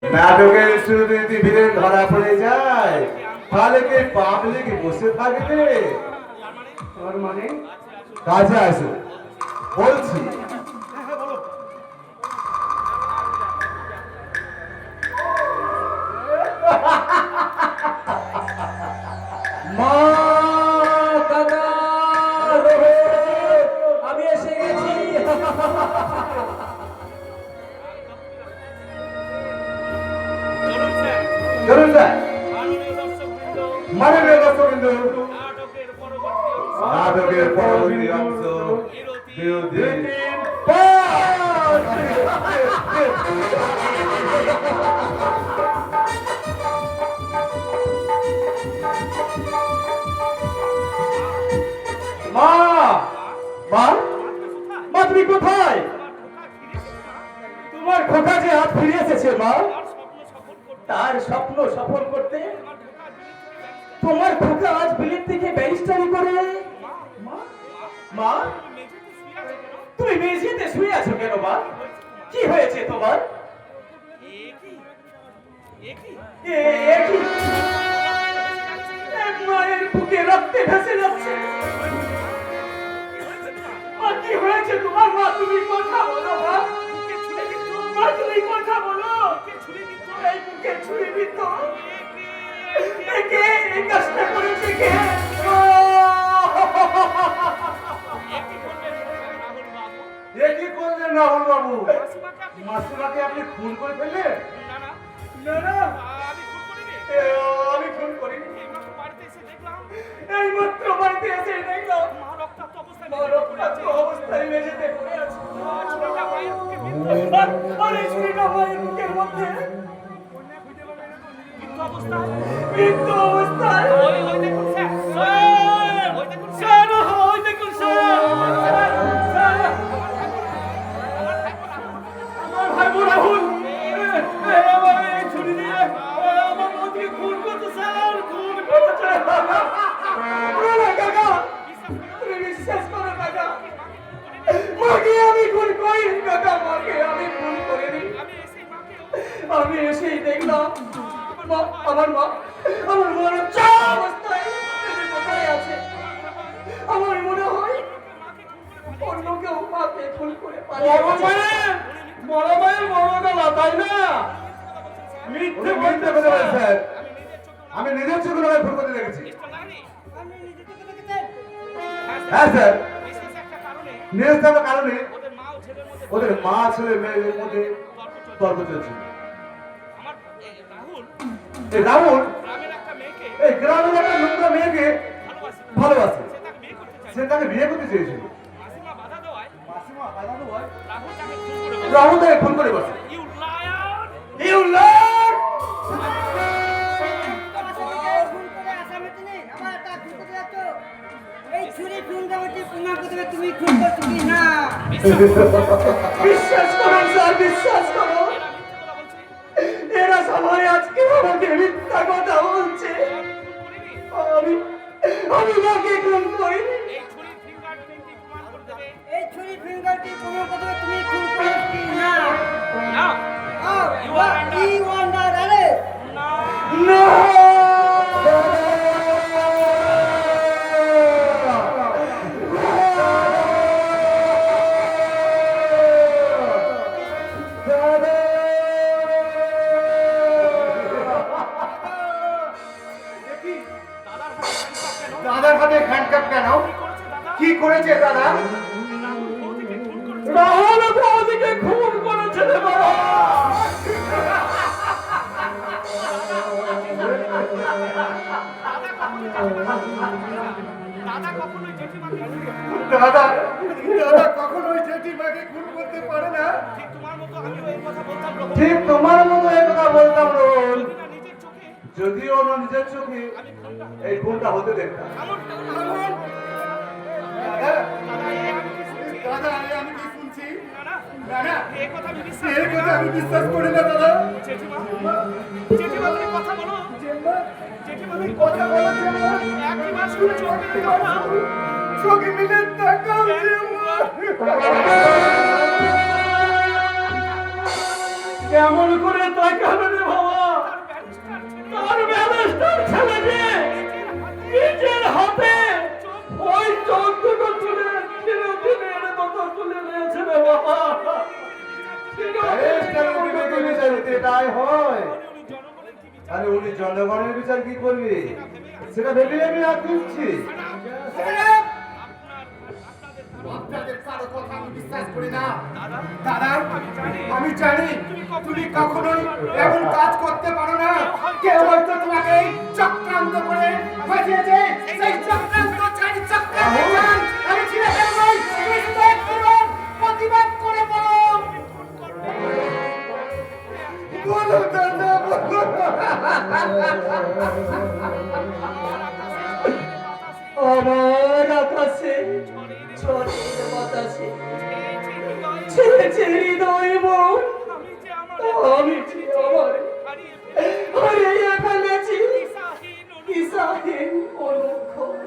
নাটকের শুরুতে যদি ভিলেন ধরা পড়ে যায় তাহলে কি পাবলিক বসে থাকবে? তার মানে কাজে আসো বলছি। মা, কাকা, রোহিত, আমি এসে গেছি। চলুন স্যার। মাননীয় দর্শকবৃন্দ, নাটকের পরবর্তী অংশ বিরতি মা, মা, মা তুমি কোথায়? তোমার খোকা যে হাত ফিরে এসেছে মা। তার স্বপ্ন সফল করতে তোমার খোকা আজ বিলেত থেকে ব্যারিস্টারি করে। মা, মা, তুমি মেঝেতে শুয়ে আছো কেন মা? কি হয়েছে তোমার? মায়ের বুকে রক্তে ভেসে যাচ্ছে। মা, কি হয়েছে তোমার? মা, তুমি কথা বলো মা। মা, তুমি কথা বলো। এই বুকে ছুরি দিত। কে এই কাজটা করেছে? কে? কি করলেন রাহুল বাবু? মাসিমাকে আপনি খুন করে ফেললেন? না না, আমি খুন করিনি। এই মাত্র বাড়িতে এসে দেখলাম মা রক্তাক্ত অবস্থায় মেঝেতে পড়ে আছে। আর এই ছুরিটা মায়ের বুকের মধ্যে মৃত্যু অবস্থায়। ওই দেখুন স্যার, ওই দেখুন স্যার। আমার ভাই রাহুল আমার এই ছুরি দিয়ে আমার মধ্যে খুন করতে স্যার, খুন করতে। কাকা, তুমি বিশ্বাস করো কাকা, মাকে আমি খুন করিনি কাকা, মাকে আমি খুন করিনি। আমি এসেই দেখলাম আমার মা অবস্থায় কোথায় আছে। আমার মনে হয় অন্য কেউ মাকে খুন করে বড় মায়ের মরণটা তাই না? মিথ্যে বলতে পারেন স্যার, আমি নিজের চোখে ওনাকে খুন করতে দেখেছি। হ্যাঁ স্যার, নিরস্তার কারণে ওদের মা ছেলে মেয়েদের মধ্যে তর্ক চলছিল। রাহুল এই গ্রামের একটা নোংরা মেয়েকে ভালোবাসে, সে তাকে বিয়ে করতে চেয়েছিল। মাসিমা বাধা দেওয়ায় রাহুল তাকে খুন করে বসে। তুমি খুন করছো কি না? বিশ্বাস করুন স্যার, বিশ্বাস করুন, এরা সবাই আজকে আমাকে মিথ্যা কথা বলছে। আমি মাকে খুন করিনি। এই ছুরি ফিঙ্গারটি প্রমাণ করতে হবে তুমি খুন করছো কি না? You are not arrested. No! দাদার হাতে হ্যান্ডকাপ কেন? কি করেছে দাদা? রাহুল বৌদিকে খুন করেছে রে বাবা। দাদা দাদা কখনোই জেঠিমাকে খুন করতে পারে না। ঠিক তোমার মতো এই কথা বলতাম রোল, যদিও ওর নিজের চোখে এই খুনটা হতে দেখতাম। দাদা আমি কি শুনছি? আমি বিশ্বাস করি না দাদা। চোখে মিলে তাকাও। কেমন করে তাকাবে? ব্যারিস্টারের বিবেকে বিচার হতে এটাই হয়। আরে উনি জনগণের বিচার কি করবে সেটা ভেবে আমি আর দিচ্ছি। আপনাদের কারো কথা আমি বিশ্বাস করি না। দাদা, আমি জানি তুমি কখনোই এমন কাজ করতে পারো না। কেউ হয়তো তোমাকে চক্রান্ত করে ফাঁসিয়েছে। সেই চক্রান্ত আমি ছিঁড়ে ফেলবই। তুমি শুধু একটিবার প্রতিবাদ করে বলো। বলো দাদা, বলো। আমার আকাশে ঝড়ের বাতাসে ছেড়েছে হৃদয় মন, আমি যে আমার হারিয়ে ফেলেছি দিশাহীন অনুক্ষণ।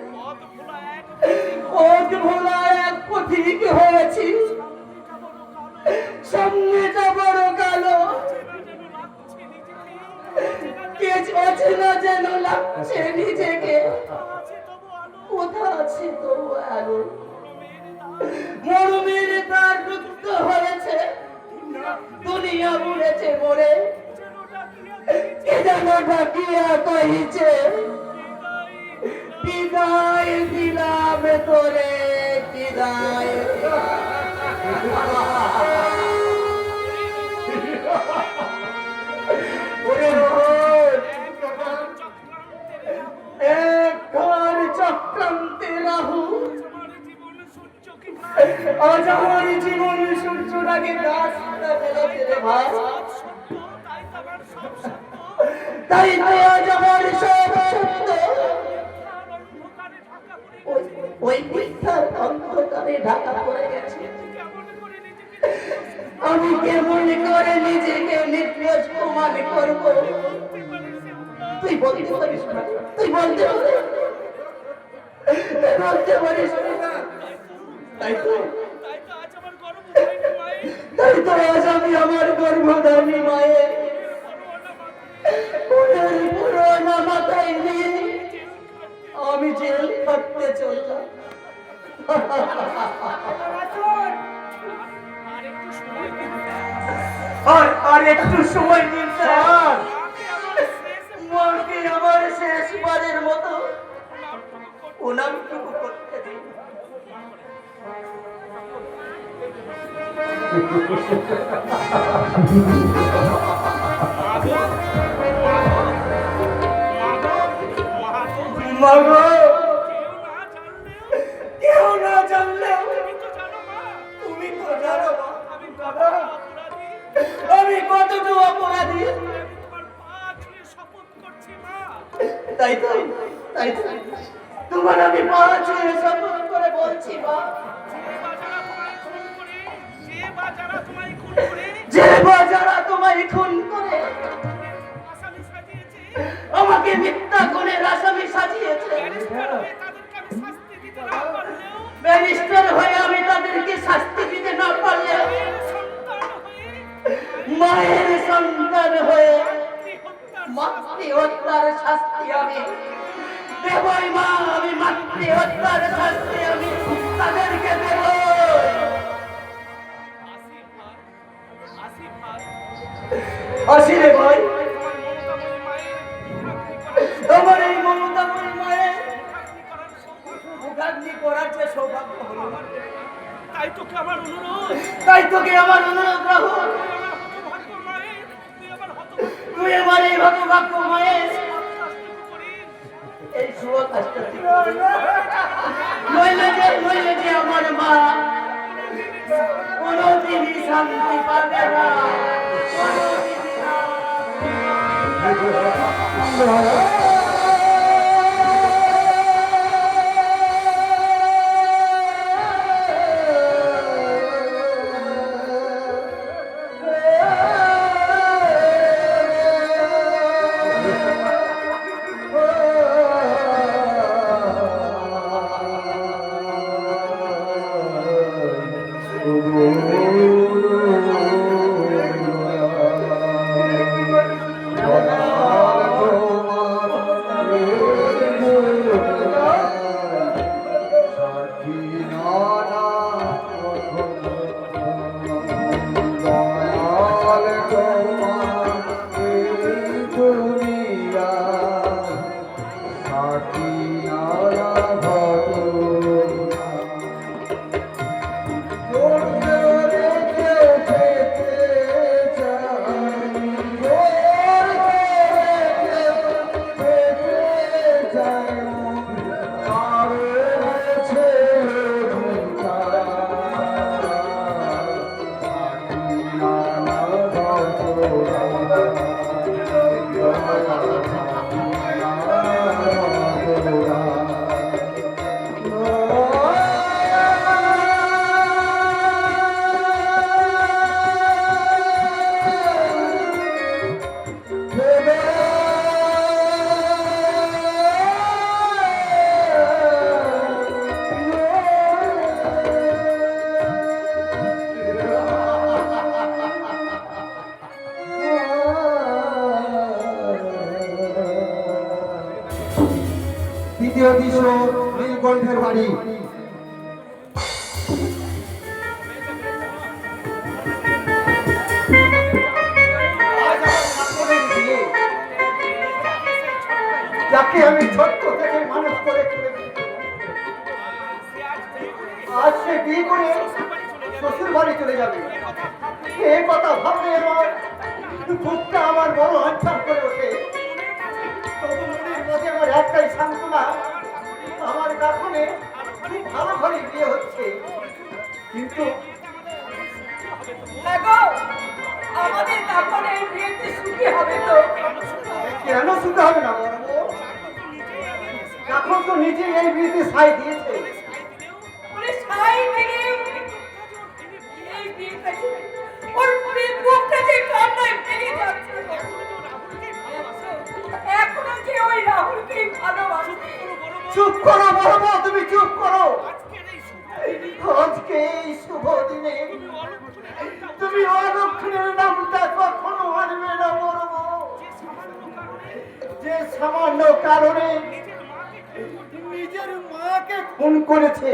পথ ভোলা এক পথিক হয়েছি, সামনেটা বড় কালো, কে অচেনা যেন লাগছে নিজেকে। কোথা আছে তবু আলো, মরমের তার রুদ্ধ হয়েছে, দুনিয়া বুড়েছে মরে, কে যেন ডাকিয়া কহিছে বিদায় দিলাম তোরে, বিদায় ওরে রোহন, একবার চক্রান্তে রাহু, আজ আমার জীবন সূর্যটাকে দাস করে ফেলেছে রে ভাই। তাই তো আজ আমার সব সত্য ওই মিথ্যার অন্ধকারে ঢাকা পড়ে গেছে। আমি কেমন করে নিজেকে নির্দোষ প্রমাণ করবো? তুই বলতে পারিস না, তুই বলতে পারিস না। তাই তো আজ আমি আমার গর্ভধারী মায়ের পুরোনো মাথায় নিয়ে আমি জেল খাটতে চললাম। আর একটু সময় দিন স্যার, মাকে আমার শেষবারের মতো প্রণামটুকু করতে দিন। মাগো, কেউ না জানলেও তুমি তো জানো আমি কতটুকু অপরাধী। তাই তোমার আমি পা ছুঁয়ে শপথ করে বলছি মা, যে বা যারা তোমায় খুন করে আমাকে মিথ্যা করে আসামি সাজিয়েছে, ব্যারিস্টার হয়ে আমি তাদেরকে শাস্তি দিতে না পারলে মায়ের সন্তান হয়ে মাতৃ হত্যার শাস্তি আমি দেবই মা। আমি মাতৃ হত্যার শাস্তি আমি তাদেরকে দেব। আসি রে ভাই, আমার এই মমতাময়ী মায়ের মুখাগ্নি করার যে সৌভাগ্য হলো, তাই তোকে আমার অনুরোধ রাহুল, তুই আমার এই হতভাগ্য মায়ের এই শুভ কাজটা নইলে যে আমার মা কোনোদিনই শান্তি পাবে না, কোনোদিনই না। দ্বিতীয় দৃশ্য নীলকণ্ঠের বাড়ি। যাকে আমি ছোট্ট থেকে মানুষ করে তুলেছি, আজ সে বিয়ে করে শ্বশুর বাড়ি চলে যাবে। এই কথা ভাবলে আমার বুকটা আমার বড় আচ্ছাদ করে ওঠে। তবু মনের মধ্যে আমার একটাই সান্ত্বনা, আমার কাকনে খুব ভালো ঘরে বিয়ে হচ্ছে। কিন্তু আমাদের কাপড়ের বিয়েতে সুখী হবে তো? কেন শুনতে হবে না বড় বউ? এখন তো নিজে এই বিয়েতে সাই দিয়েছে। ওরে সাই দিলে এই বিয়েটাকে ওর পুরো বুকটাকে কান্নায় ভেঙে যাচ্ছে। এখনো কি ওই রাহুলকে ভালোবাসে? চুপ করো বড় বউ, তুমি চুপ করো। আজকে এই শুভ দিনে তুমি অলক্ষণের নামটা কখনো আনবে না বড় বউ। যে সামান্য কারণে নিজের মাকে খুন করেছে।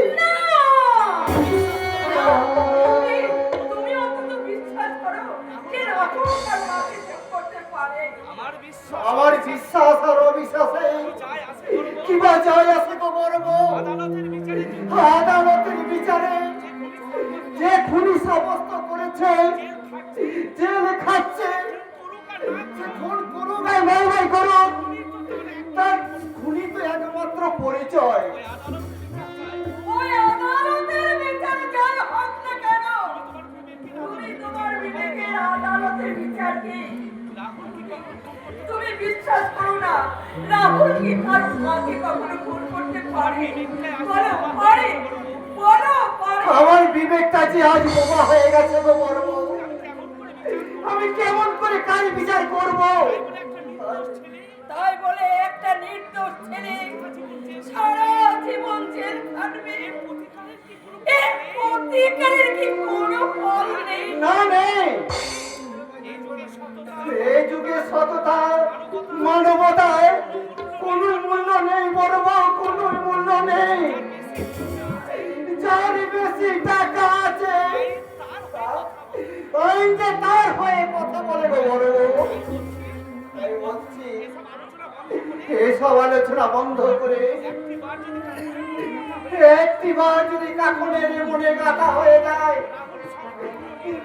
তুমি অন্তত বিশ্বাস করো যে রাহুল তার মাকে চুপ করতে পারে। আমার বিশ্বাস আর অবিশ্বাসে কিবা যায় আছে গো বড় বউ। আদালতের বিচারে যে খুনি সাব্যস্ত করেছে, জেল খাচ্ছে, যে খুন করুক আর নাই নাই করুক, তার খুনি তো একমাত্র পরিচয়। ওই আদালতের বিচার যাই হোক না কেন, তুমি তোমার বিবেকের আদালতের বিচারকে তুমি বিশ্বাস করো না। রাহুল কি তার মাকে কখনো খুন করতে পারে? বলো পারে? বলো পারে? আমার বিবেকটা যে আজ বোমা হয়ে গেছে গো বড় বউ। আমি কেমন করে কার বিচার করব? তাই বলে একটা নির্দোষ ছেলে সারা জীবন জেল খাটবে, এর প্রতিকারের কি কোনো ফল নেই? না নেই। এই যুগে সততা মানবতায় কোনো মূল্য নেই বড় বউ, কোনো মূল্য নেই। যার বেশি টাকা আছে আইন যে তার হয়ে কথা বলে গো বড় বউ। তাই বলছি এসব আলোচনা বন্ধ করে একটিবার যদি কাকনের মনে গাথা হয়ে যায়,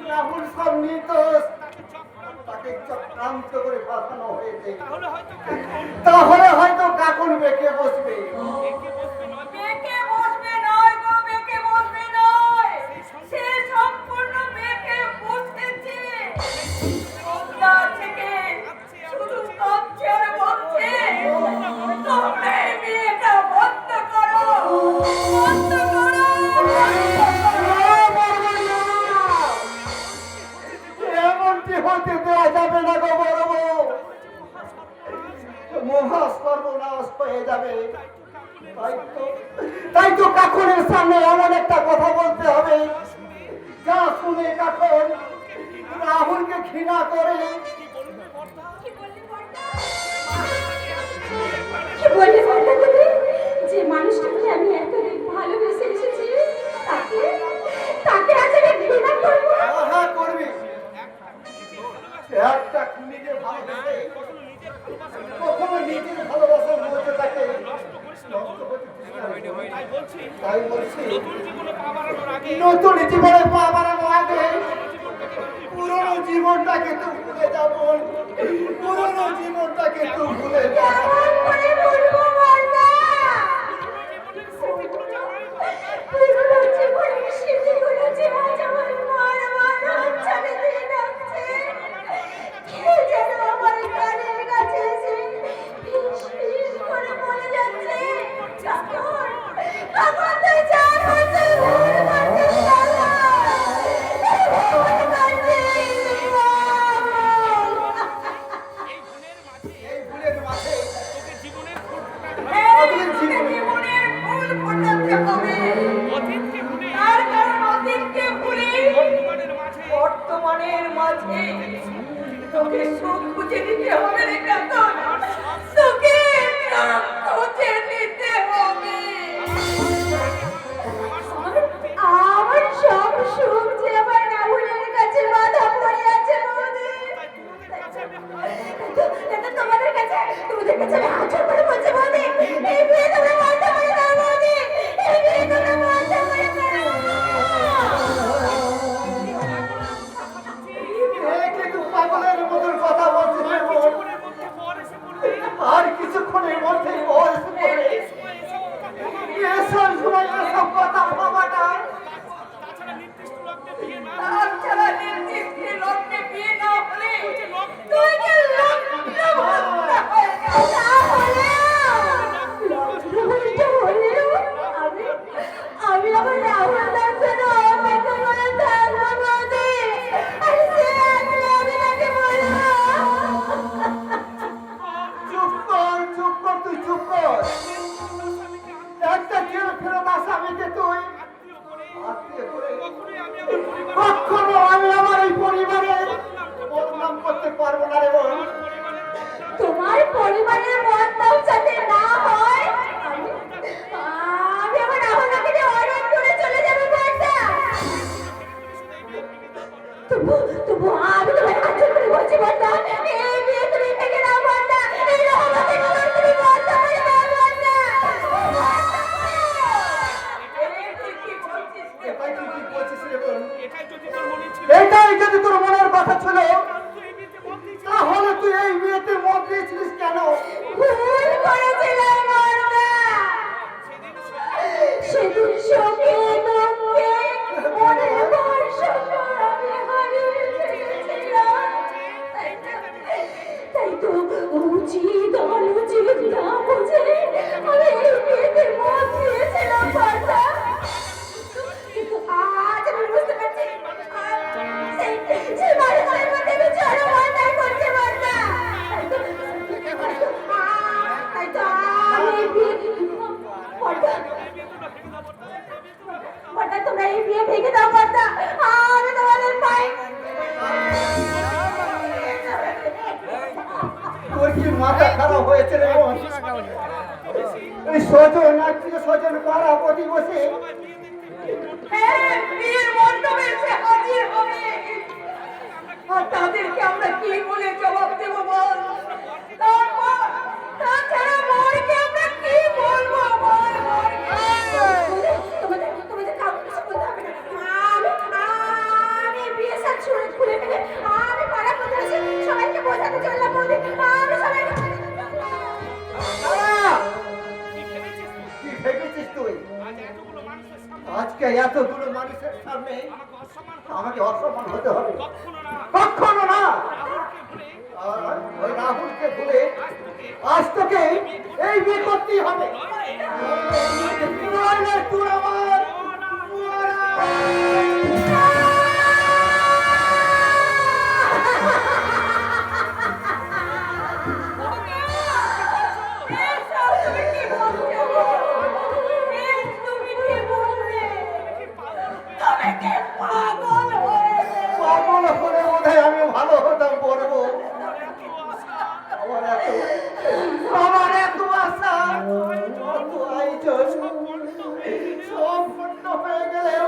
রাহুল সব নির্দোষ, তাকে চক্রান্ত করে ফাঁসানো হয়েছে, তাহলে হয়তো কাকন বেঁকে বসবে। বেঁকে বসবে নয় গো, বেঁকে বসবে নয়, সে সম্পূর্ণ বেঁকে বসেছে। সন্ধ্যা থেকে শুধু কাঁদছে আর বলছে, তোমরা এই বিয়েটা বন্ধ করো, বন্ধ করো, এমনটি হতে দেওয়া যাবে না গো বড় বউ। মহা সর্বনাশ হয়ে যাবে। তাই তো কাকনের সামনে এমন একটা কথা বলতে হবে যা শুনে কাকন রাহুলকে ঘৃণা করে। কি বললি বলতে তুমি? যে মানুষটাকে আমি এতদিন ভালোবেসে এসেছি তাকে তাকে আজ আমি ঘৃণা করবো? হ্যাঁ করবি। একটা খুনিকে ভালোবেসে কখনো নিজের ভালোবাসার মর্যাদাকে নষ্ট করতে চেষ্টা করবি। তাই বলছি নতুন জীবনে পা বাড়ানোর আগে পুরনো জীবনটাকে তো ভুলে যাব, পুরনো জীবনটাকে তো ভুলে যাব। কেমন করে বলবো বলনা? পুরনো জীবনের স্মৃতিগুলো যে আজ আমার বারবার উচ্চারণে দিয়ে ডাকছে। কে যেন আমার কানের কাছে এসে ফিস ফিস করে বলে যাচ্ছে, কাকন, কাকন তুই চার বছর ভুল করছিস বাবা। ভুল করছিস। তোকে সুখ খুঁজে নিতে হবে রে কাতন, তোকে সুখ খুঁজে নিতে হবে। আমার সব সুখ যে আমার রাহুলের কাছে বাধা পড়ে আছে বৌদি। তোমাদের কাছে আমি হাত জোড় করে বলছি বৌদি, এই বিয়ে তোমরা বন্ধ করে দাও বৌদি, এই বিয়ে তোমরা বন্ধ করে দাও। কিন্তু পাগলের মতন কথা বলছে রে বোন। আর কিছুক্ষণের মধ্যেই ওর পড়ে এসব সময় এসব কথা ভাবাটা তাছাড়া নির্দিষ্ট লগ্নে বিয়ে না হলে তুই যে লগ্ন ভঙ্গ হয়ে আমি আমার রাহুলদার জন্য অপেক্ষা করে থাকবো বৌদি, আর সে আসলে আমি তাকে বলবো। চুপ কর তুই চুপ কর। একটা জেল ফেরত আসামিকে তুই আত্মীয় করে কখনো আমি আমার এই পরিবারের বদনাম করতে পারবো না রে বোন। তোমার পরিবারের বদনাম যাতে না হয়, আমি আমার রাহুলদাকে নিয়ে অনেক দূরে চলে যাবো বর্দা। তবু আমি তোমার হাত জোড় করে বলছি বর্দা, এই বিয়ে তুমি ভেঙে দাও বর্দা, এই রহমতের খবর তুমি বন্ধ করে দাও বর্দা। এটাই তুই কি বলছিস রে বোন? এটাই যদি তোর মনের কথা ছিল তাহলে তুই এই বিয়েতে মত দিয়েছিলিস কেন? ভুল করেছিলাম বর্দা। সেদিন শোকে দুঃখে মনের ভরসা আমি হারিয়ে ফেলেছিলাম। তাই তো উচিত অনুচিত না বুঝে আমি এই বিয়েতে মত দিয়েছিলাম বর্দা। কিন্তু আজ আমি বুঝতে পারছি সেই মানুষের মধ্যে আমি চরম অন্যায় করছি বর্দা। তাই তো আমি এই বিয়ে বর্দা, তোমরা এই বিয়ে ভেঙে দাও বর্দা, আমি তোমাদের পাই। তোর কি মাথা খারাপ হয়েছে রে বোন? এই স্বজন আত্মীয় স্বজন পাড়া প্রতিবেশী হ্যাঁ, বিয়ের মণ্ডপে এসে হাজির হবে। আর তাদেরকে আমরা কি বলে জবাব দেবো বল? তারপর তাছাড়া বরকে আমরা কি বলবো বল? তোমাদের কাউকে কিছু বলতে হবে না। আমি বিয়ে সাথ খুলে ফেলে আমি পাড়া প্রতিবেশী সবাইকে বোঝাতে চললাম বৌদি, আমি সবাইকে কি ভেবেছিস তুই? আজকে এতগুলো মানুষের সামনে আমাকে অসম্মান হতে হবে? কখনো না। আর ওই রাহুলকে ভুলে আজ তোকে এই বিয়ে করতেই হবে। নইলে তুই আমার এসব তুমি কি বলছো? তুমি কি বললে? তুমি কি পাগল হয়ে গেলে? পাগল হলে বোধহয় আমি ভালো হতাম বলবো। আমার এত আশা এত আয়োজন সব পূর্ণ হয়ে গেলেও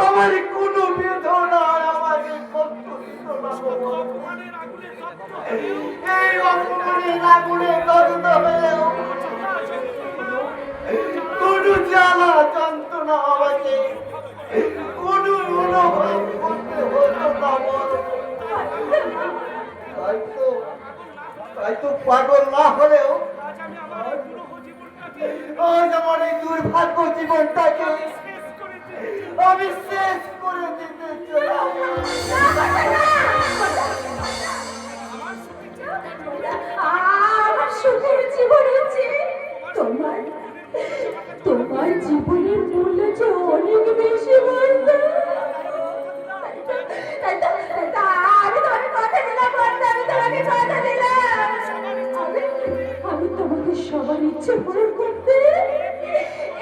আমার কোনো বেদনা আমাকে কষ্ট দিত না বাবা। এই অপমানের আগুনে দগ্ধ হলেও কোনো জ্বালা যন্ত্রণা আমাকে কোনো অনুভব করতে হতো না বলো। তাই তো পাগল না হলেও আজ আমার এই দুর্ভাগ্য জীবনটাকে আমি শেষ করে দিতে চাই। আমার সুখের জীবনের চেয়ে তোমার জীবনের মূল্য যে অনেক বেশি বলতো। আমি তোমাকে কথা দিলাম বলতে, আমি তোমাকে কথা দিলাম আমি তোমাকে সবার ইচ্ছে পূরণ করতে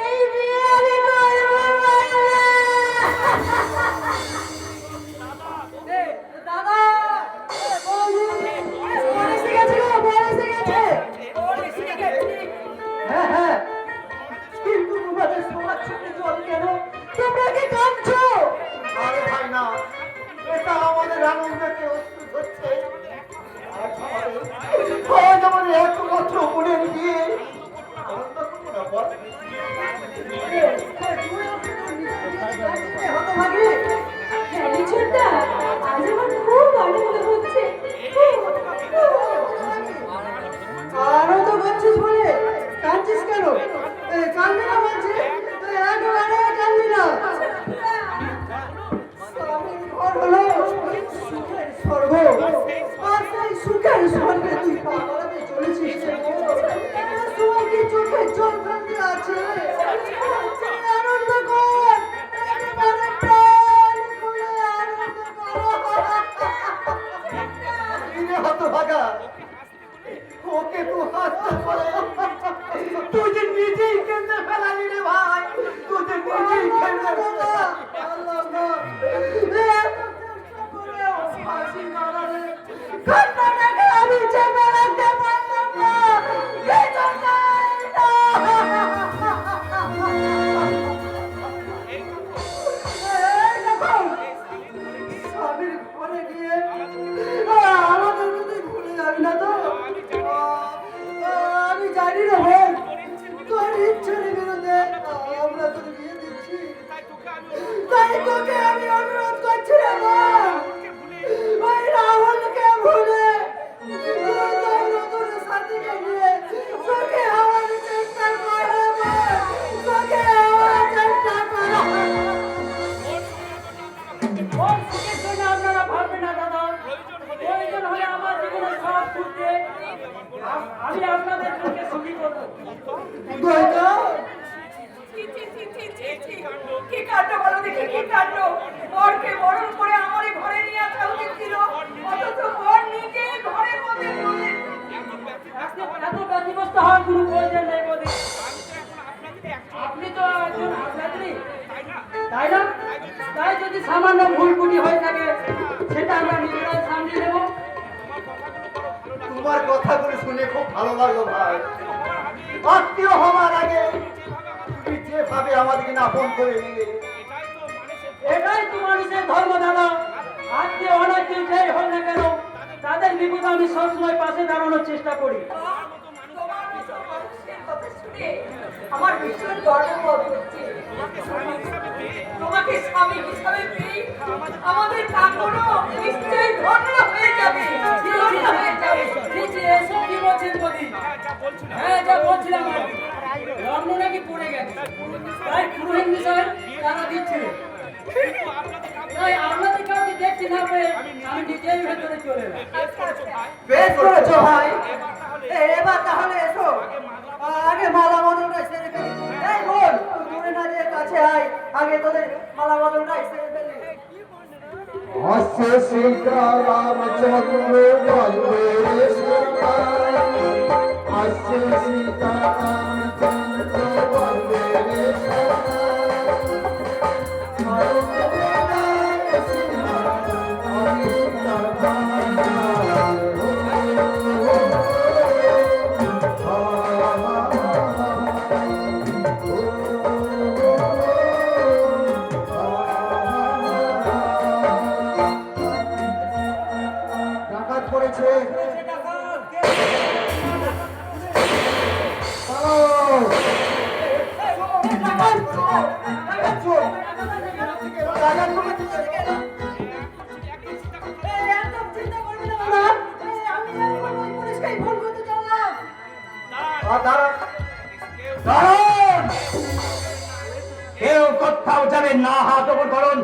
এই বিয়ে আমি করবো। হতভাগা, ওকে তুই হাসতে পারে, তুই যে নিজেই কেঁদে ফেলালি রে ভাই, তুই যে নিজেই কেঁদে ঘটনাটাকে আমি চেপে রাখতে পারলাম না, কিছু চাই না। স্বামীর ঘরে গিয়ে আমাদের তুই ভুলে যাবি না তো? আমি জানি না ভাই, তোর ইচ্ছের বিরুদ্ধে আমরা তোর বিয়ে দিচ্ছি, তাই তোকে আমি অনুরোধ করছি রে ভাই, ওই রাহুলকে ভুলে তুই তোর নতুন সাথীকে নিয়ে তোকে হওয়ার চেষ্টা কর ভাই, তোকে হওয়ার চেষ্টা কর। ওর সুখের জন্য আপনারা ভাববেন না দাদা, প্রয়োজন হলে আমার জীবনের সব ছুটে আমি আপনাদের চোখে সুখী করবো। কি কাণ্ড বলো দেখি, কি কাণ্ড! বরকে বরণ করে আমারই ঘরে নিয়ে আসা উচিত ছিল, অথচ বর নিজে ঘরের মধ্যে চলে। এত ব্যতিব্যস্ত হওয়ার কোনো প্রয়োজন নেই মোদি। আপনি তো একজন আপনাদেরই, তাই না? তাই যদি সামান্য ভুল ত্রুটি হয়ে থাকে সেটা আমরা নিজেরাই সামলে নেব। তোমার কথাগুলো শুনে খুব ভালো লাগলো ভাই। আত্মীয় হওয়ার আগে তুমি যেভাবে আমাদেরকে আপন করে নিলে, এটাই তো মানুষের ধর্ম দাদা। আজকে অনেক যেই হোক না কেন তাদের বিপদে আমি সবসময় পাশে দাঁড়ানোর চেষ্টা করি। তোমার মতো মানুষের কথা শুনে আমার ভীষণ গর্ববোধ হচ্ছে। তোমাকে স্বামী হিসাবে পেয়ে আমাদের কাকরও নিশ্চয়ই ধন্য হয়ে যাবে, ধন্য হয়ে যাবে। এসব কি বলছেন মোদি? হ্যাঁ, যা বলছিলাম আর কি। লগ্ন নাকি পড়ে গেছে, তাই পুরোহিত বিষয় তারা দিচ্ছিলেন। তাই আপনাদের কাউকে দেখতে না পেয়ে আমি নিজেই ভেতরে চলে এলাম। বেশ করেছো ভাই, এবার তাহলে এসো, আগে মালা বদলটা সেরে ফেলি। এই বল, দূরে না যেয়ে কাছে আয়, আগে তোদের মালা বদলটা সেরে ফেলি। হাস্য সীতারামচন্দ্র বন্দে সীতারাম, হাস্য সীতারামচন্দ্র বন্দে ডাকাত পড়েছে, একদম চিন্তা করবি না বাবা, আমি এখন ওই পুলিশকেই ফোন করতে চললাম। কেউ কোথাও যাবেন না, হাত ওপর করুন।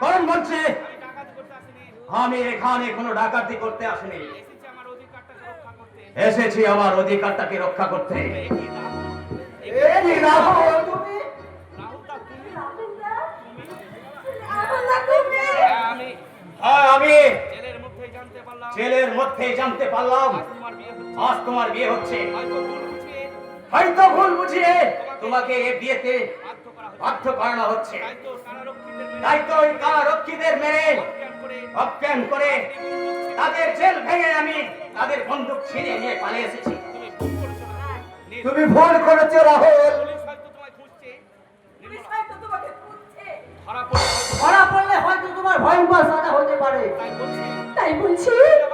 করুন বলছে, আমি এখানে কোনো ডাকাতি করতে আসিনি, এসেছি আমার অধিকারটাকে রক্ষা করতে। হ্যাঁ, আমি জেলের মধ্যেই জানতে পারলাম আজ তোমার বিয়ে হচ্ছে। হয়তো ভুল বুঝিয়ে তোমাকে এই বিয়েতে বাধ্য করানো হচ্ছে। তাই তো ওই কারারক্ষীদের মেরে অজ্ঞান করে তাদের জেল ভেঙে আমি তাদের বন্দুক ছিনিয়ে নিয়ে পালিয়ে এসেছি। তুমি ভুল করেছো রাহুল। পুলিশ হয়তো তোমাকে খুঁজছে, ধরা পড়লে হয়তো তোমার ভয়ঙ্কর সাজা হতে পারে। তাই বলছি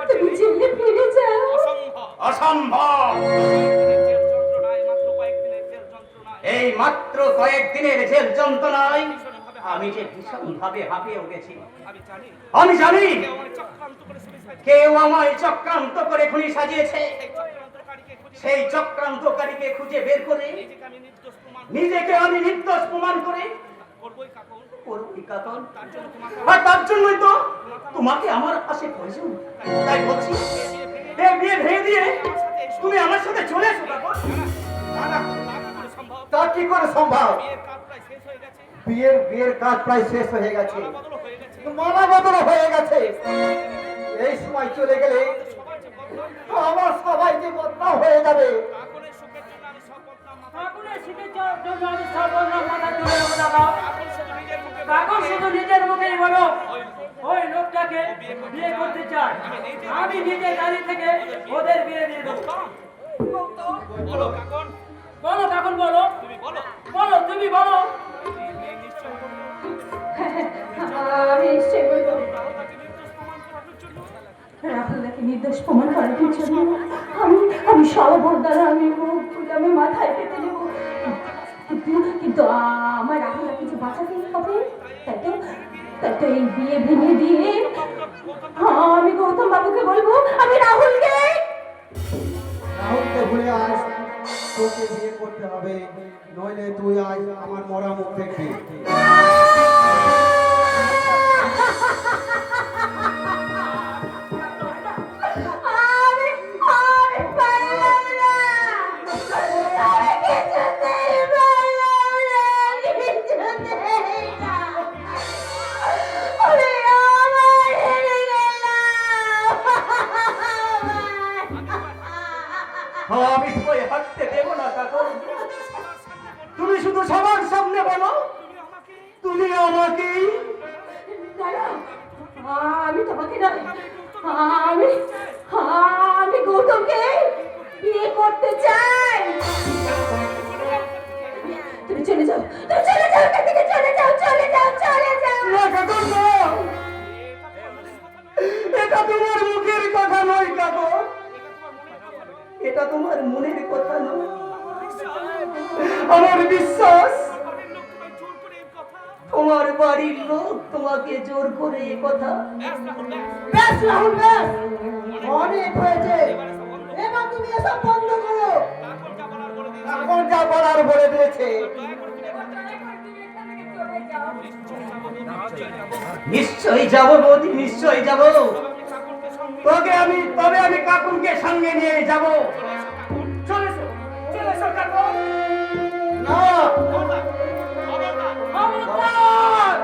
তুমি জেলে ফিরে যাও। অসম্ভব। এই মাত্র কয়েকদিনের জেল যন্ত্রণায় আমি যে ভীষণ ভাবে হাঁপিয়ে উঠেছি। আমি জানি কেউ আমায় চক্রান্ত করে খুনি সাজিয়েছে। সেই চক্রান্তকারীকে খুঁজে বের করে নিজেকে আমি নির্দোষ প্রমাণ করে করবই কাতন। আর তার জন্যই তো তোমাকে আমার পাশে প্রয়োজন। তাই বলছি এই বিয়ে ভেঙে দিয়ে তুমি আমার সাথে চলে এসো। তা কি করে সম্ভব? বিয়ের কাজ প্রায় শেষ হয়ে গেছে, মালা বদল হয়ে গেছে। এই সময় চলে গেলে আমার সবাইকে বদনাম হয়ে যাবে। কাকুনের সুখের জন্য আমি সব বদনাম মাথায় কাকুনের শীতের জন্য আমি সর্বনাম মাথা তুলে নেবো দাদা। কাকুন শুধু নিজের মুখে কাকুন শুধু নিজের মুখেই বলো ওই লোকটাকে বিয়ে করতে চায়। আমি নিজে দাঁড়িয়ে থেকে ওদের বিয়ে দিয়ে দেবো। বলো কাকুন, বলো কাকুন বলো, তুমি বলো। বলো তুমি বলো। এই নিশ্চয় বলবো। আমি নিশ্চয় বলবো তাকে নির্দোষ প্রমাণ করানোর জন্য রাহুলদাকে নির্দোষ প্রমাণ করার জন্য আমি আমি সর্বর দ্বারা আমি মুখ তুলে আমি মাথায় পেতে নেব, কিন্তু কিন্তু আমার রাহুলদাকে যে বাঁচাতেই হবে, তাই তো এই বিয়ে ভেঙে দিয়ে আমি গৌতম বাবুকে বলবো আমি রাহুলকে রাহুলকে ভুলে আজ তোকে বিয়ে করতে হবে, নইলে তুই আজ আমার মরা মুখ দেখবি। আমি আমি পারলাম না, আমি কিছুতেই পারলাম না, কিছুতেই না। আমি আমার হেরে গেলাম। আমি তোমায় হাঁটতে দেবো না কাকু। তুমি শুধু সবার সামনে বলো তুমি আমাকে। দাঁড়াও, আমি তোমাকে নয়, আমি আমি গৌতমকে বিয়ে করতে চাই। তুমি চলে যাও, তুমি চলে যাও, এখান থেকে চলে যাও, চলে যাও, চলে যাও। না কাকু না, এটা তোমার মুখের কথা নয় কাকু, এটা তোমার মনের কথা নয়। আমার বিশ্বাস তোমার বাড়ির লোক তোমাকে জোর করে এই কথা। ব্যাস রাহুল ব্যাস, অনেক হয়েছে, এবার তুমি এসব বন্ধ করো। এখন যা বলার বলে দিয়েছে। নিশ্চয়ই যাবো বৌদি, নিশ্চয়ই যাবো। তবে আমি কাকুকে সঙ্গে নিয়ে যাব। চলে এসো, চলে এসো কাকু। না, খবরদার!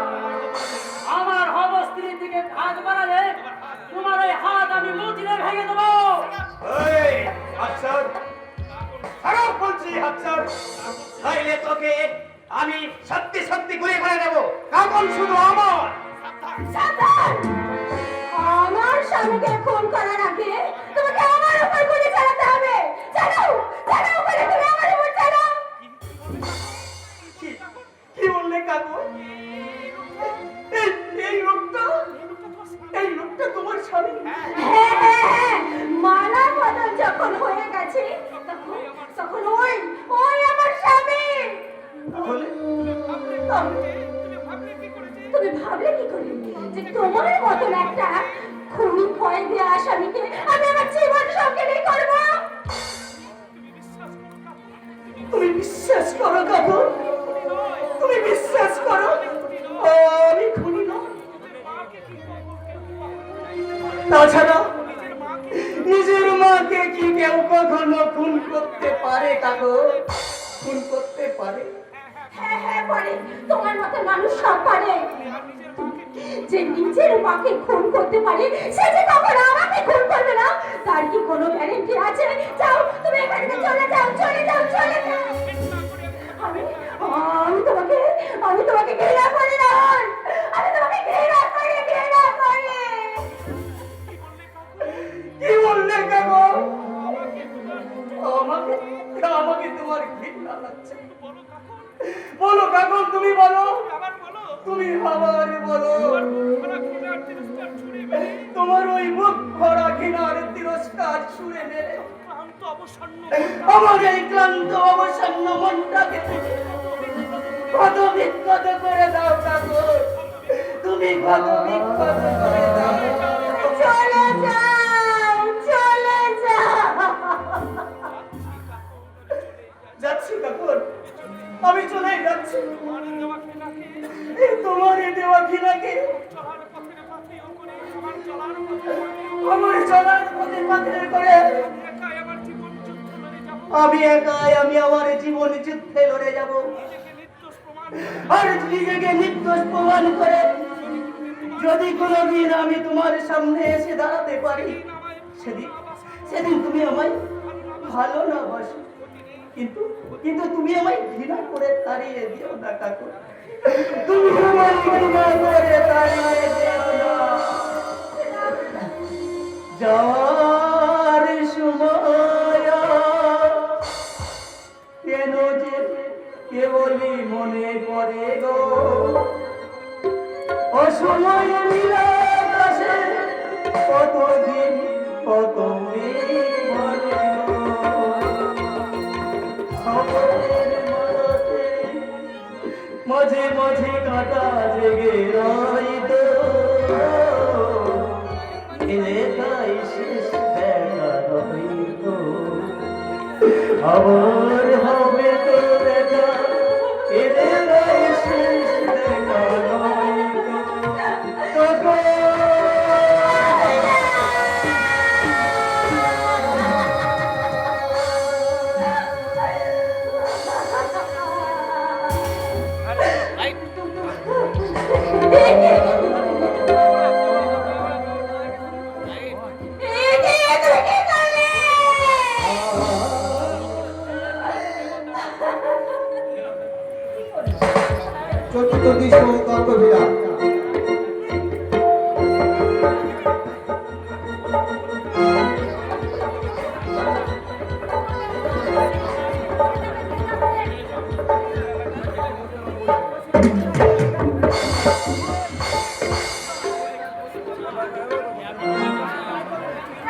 আমার হব স্ত্রীর দিকে হাত বাড়ালে তোমার ওই হাত আমি মুচিলে ভেঙে দেবো। এই হাফসার, খারাপ বলছি হাফসার, তাইলে তোকে আমি সত্যি সত্যি গুলি করে দেব। কাকন শুধু আমার। সাবধান! আমার স্বামীকে খুন করার আগে তোমাকে আমার উপর গুলি চালাতে হবে। চালাও, চালাও বলে তুমি আমার উপর চালাও। কি বললে কাকু? এই লোকটা তোমার স্বামী? হ্যাঁ, হ্যাঁ, হ্যাঁ, মালা বদল যখন হয়ে গেছে তখন ওই ওই আমার স্বামী। তাহলে তুমি ভাবলে কি করে যে তোমার মতন একটা খুনি ভয় দেওয়া আসামিকে আমি আমার জীবন সঙ্গে করব? তুমি বিশ্বাস করো কাকু, তুমি বিশ্বাস করো আমি খুনি নই। তাছাড়া নিজের মাকে কি কেউ কখনো খুন করতে পারে কাকু? খুন করতে পারে? হ্যাঁ, হ্যাঁ, পারে। তোমার মতো মানুষ সব পারে। যে নিজের মাকে খুন করতে পারে সে যে কখনো আমাকে খুন করবে না তার কি কোনো গ্যারান্টি আছে? যাও, তুমি এখান থেকে চলে যাও, চলে যাও, চলে যাও। আমি তোমাকে ঘৃণা করি না, আমি তোমাকে ঘৃণা করি, ঘৃণা করি। কি বললে কাকু? আমাকে আমাকে তোমার ঘৃণা লাগছে? বলো কাকু, তুমি বলো, তুমি আবার বলো। তোমার ওই মুখ ভরা ঘৃণার তিরস্কার ছুঁড়ে মেরে আমার এই ক্লান্ত অবসন্ন মনটাকে কত বিক্ষত করে দাও কাকু, তুমি কত বিক্ষত করে দাও। চলে যাও, চলে যাও। যাচ্ছি কাকু, আমি চলে যাচ্ছি। এই তোমার দেওয়া ঘৃণাকে আমার চলার পথে পাথের করে আমি একাই আমি আমার জীবন যুদ্ধে লড়ে যাব, আর নিজেকে নির্দোষ প্রমাণ করে যদি কোনোদিন আমি তোমার সামনে এসে দাঁড়াতে পারি, সেদিন তুমি আমায় ভালো না বাসো, কিন্তু কিন্তু তুমি আমায় ঘৃণা করে তাড়িয়ে দিও না ঠাকুর। তুমি আমায় ঘৃণা করে তাড়িয়ে দিও না। যাওয়ার সময় কেন যে কেবলই মনে পড়ে গো, অসময় নীলাকাশে কতদিন কত মেঘ ভরে গো। খবরের মাঝে মাঝে মাঝে কাঁটা জেগে রইত, এলে তাই শেষ দেখা হইত, আবার হবে তো দেখা, এলে তাই শেষ দেখা হইত। চতুর্থ দৃশ্য তত্ত্ববিরাম।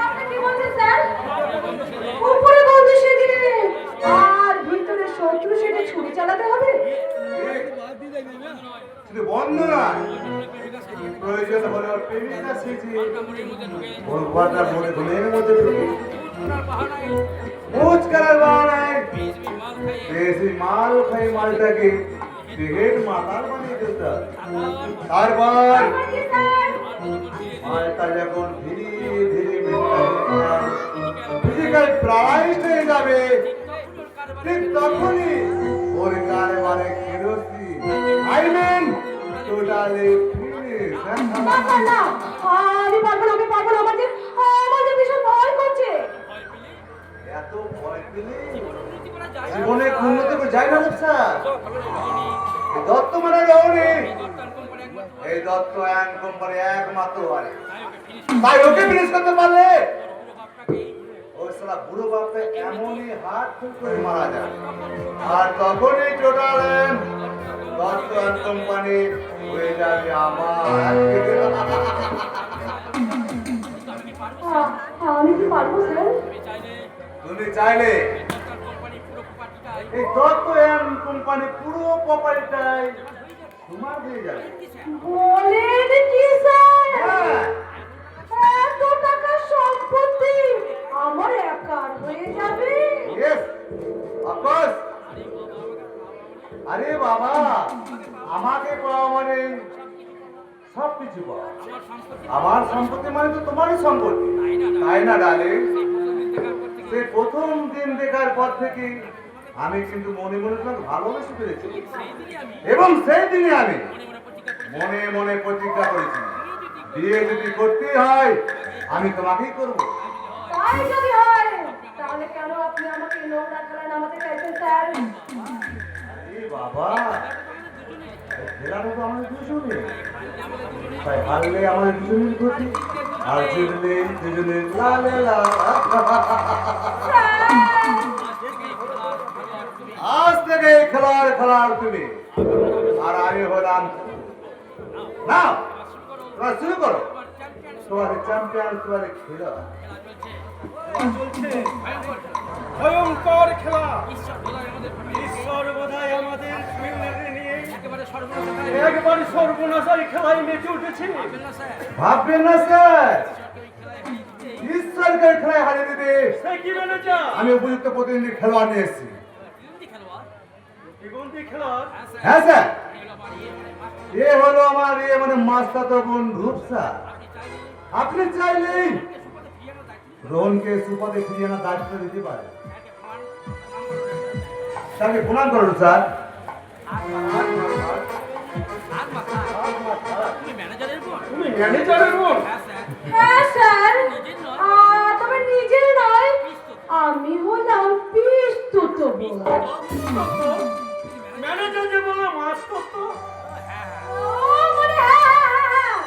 আপনি কি বলছেন স্যার? উপরে বন্ধু সেদিনে আর ভিতরে শত্রু সেটা ছুরি চালাতে হবে? শুধু বন্ধ নয়, প্রয়োজন হলে ওর প্রেমিকা সেজে ওর ঘরটা মনে ধুলের মধ্যে ঢুকে মুচ করার বাহানায় বেশি মাল খাই মালটাকে সিগারেট মাতাল বানিয়ে দিতে হবে। তারপর আমার কি স্যার? মালটা যখন ধীরে ধীরে ফিজিক্যাল প্রাইস হয়ে যাবে, ঠিক তখনই ওর কারবারে kerosene, I mean totally finish. না, না, না, আমি পারবো না, আমি পারবো না, আমার যে ভীষণ ভয় করছে। এত ভয় পেলে জীবনে উন্নতি করে যায় না বাচ্চা। এই দত্ত মানে রহনি, এই দত্ত অ্যান্ড কোম্পানি একমাত্র হয়, তাই ওকে ফিনিশ করতে পারলে ওই সালা বুড়ো বাপটা এমনই হাত ফুল করে মারা যায়, আর তখনই টোটাল দত্ত অ্যান্ড কোম্পানি হয়ে যাবে আমার। আমি কি পারবো স্যার? তুমি চাইলে এই দত্ত অ্যান্ড কোম্পানি পুরো প্রপার্টিটাই তোমার হয়ে যাবে। বলেন কি স্যার? হ্যাঁ, এত টাকা সম্পত্তি আমার একার হয়ে যাবে? yes, of course. আরে বাবা, আমাকে পাওয়া মানে সবকিছু পাওয়া। আমার সম্পত্তি মানে তো তোমারই সম্পত্তি, তাই না ডার্লিং? সেই প্রথম দিন দেখার পর থেকে আমি কিন্তু মনে মনে তোমাকে ভালোবেসে ফেলেছি, এবং সেই দিনে আমি মনে মনে প্রতিজ্ঞা করেছি, বিয়ে যদি করতে হয় আমি তোমাকেই করবো। তাই যদি হয় তাহলে কেন আপনি আমাকে নোংরা খেলায় নামাতে চাইছেন স্যার? আরে বাবা, খেলাটা তো আমাদের দুজনে, তাই হারলে আমাদের দুজনের ক্ষতি, আর জিতলে দুজনের লালে লা। আজ থেকে খেলার তুমি, আর আমি হলাম না। তোমরা শুরু করো তোমাদের চ্যাম্পিয়ন, তোমাদের খেলা ভয়ঙ্কর খেলা। ঈশ্বর বোধহয় আমাদের সৈন্যদের নিয়ে একবারে সর্বনাশার খেলায় মেতে উঠেছে। ভাববেন না স্যার, ঈশ্বরকে খেলায় হারিয়ে দিতে সে কি ম্যানেজার? আমি উপযুক্ত প্রতিনিধি খেলোয়াড় নিয়ে এসেছি। প্রতিবন্ধী খেলোয়াড়? হ্যাঁ স্যার, এ হলো আমার মানে মাস্তাতো বোন রূপসা। আপনি চাইলেই রোহনকে সুপথে ফিরিয়ে আনার দায়িত্ব দিতে পারে। তাকে প্রমাণ করুন স্যার। তুমি ম্যানেজারের বোন? হ্যাঁ স্যার, তবে নিজের নয়, ম্যানেজার যে বলে মাছ করতো ও মানে হ্যাঁ।